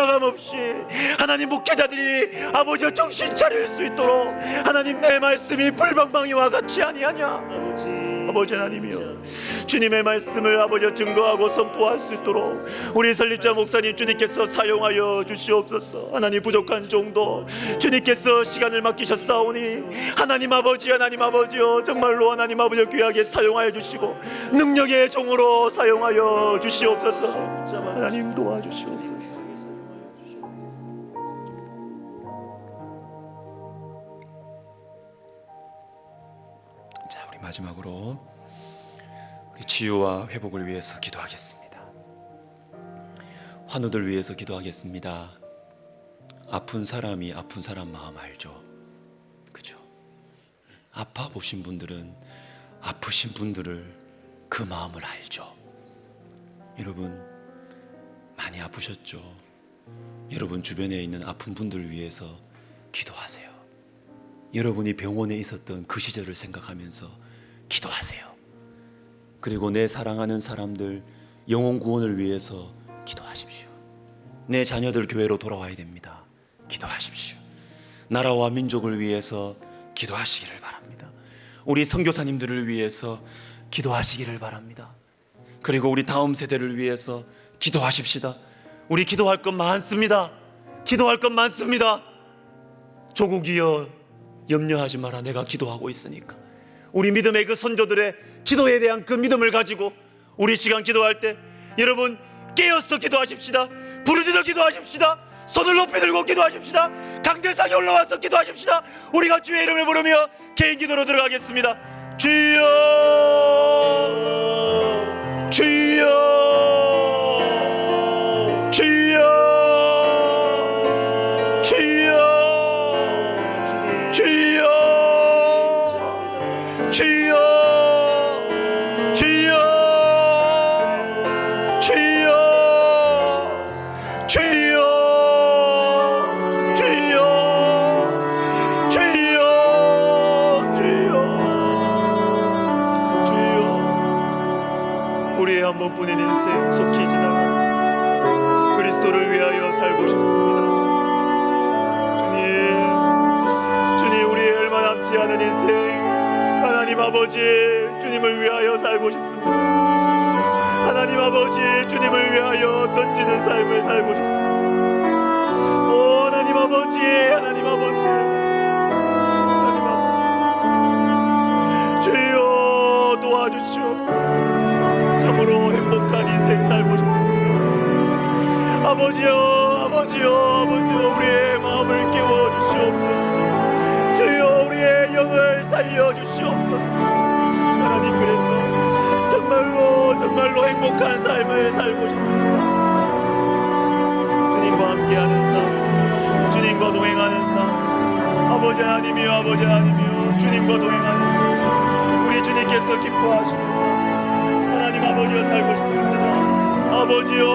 하나님 목회자들이 아버지여 정신 차릴 수 있도록 하나님 내 말씀이 불방망이와 같이 아니하냐 아버지 하나님이여 주님의 말씀을 아버지 증거하고 선포할 수 있도록 우리 설립자 목사님 주님께서 사용하여 주시옵소서. 하나님 부족한 정도 주님께서 시간을 맡기셨사오니 하나님 아버지여 정말로 하나님 아버지 귀하게 사용하여 주시고 능력의 종으로 사용하여 주시옵소서. 하나님 도와주시옵소서. 자 우리 마지막으로 우리 치유와 회복을 위해서 기도하겠습니다. 환우들 위해서 기도하겠습니다. 아픈 사람이 아픈 사람 마음 알죠? 그죠? 아파 보신 분들은 아프신 분들을 그 마음을 알죠. 여러분 많이 아프셨죠? 여러분 주변에 있는 아픈 분들을 위해서 기도하세요. 여러분이 병원에 있었던 그 시절을 생각하면서 기도하세요. 그리고 내 사랑하는 사람들 영혼 구원을 위해서 기도하십시오. 내 자녀들 교회로 돌아와야 됩니다. 기도하십시오. 나라와 민족을 위해서 기도하시기를 바랍니다. 우리 선교사님들을 위해서 기도하시기를 바랍니다. 그리고 우리 다음 세대를 위해서 기도하십시다. 우리 기도할 것 많습니다. 기도할 것 많습니다. 조국이여 염려하지 마라. 내가 기도하고 있으니까. 우리 믿음의 그 선조들의 기도에 대한 그 믿음을 가지고 우리 시간 기도할 때 여러분 깨어서 기도하십시다. 부르짖어 기도하십시다. 손을 높이 들고 기도하십시다. 강대상에 올라와서 기도하십시다. 우리가 주의 이름을 부르며 개인 기도로 들어가겠습니다. 주여 주여 주여 주여 주여 주여 주여 주여 주여 우리의 한 번뿐인 인생 속히 지나가 그리스도를 위하여 살고 싶습니다. 주님 우리의 얼마 남지 않은 인생 하나님 아버지 주님을 위하여 살고 싶습니다. 하나님 아버지 주님을 위하여 던지는 삶을 살고 싶습니다. 오 하나님 아버지 하나님 아버지 하나님 아버지 주여 도와주시옵소서. 참으로 행복한 인생 살고 싶습니다. 아버지여 아버지여 아버지여 우리의 마음을 깨워주시옵소서. 주여 우리의 영을 살려주시옵소서. 하나님 그래서 정말로 행복한 삶을 살고 싶습니다. 주님과 함께하는 삶, 주님과 동행하는 삶, 아버지 하나님이여 아버지 하나님이여 주님과 동행하는 삶, 우리 주님께서 기뻐하시는 삶 하나님 아버지여 살고 싶습니다. 아버지여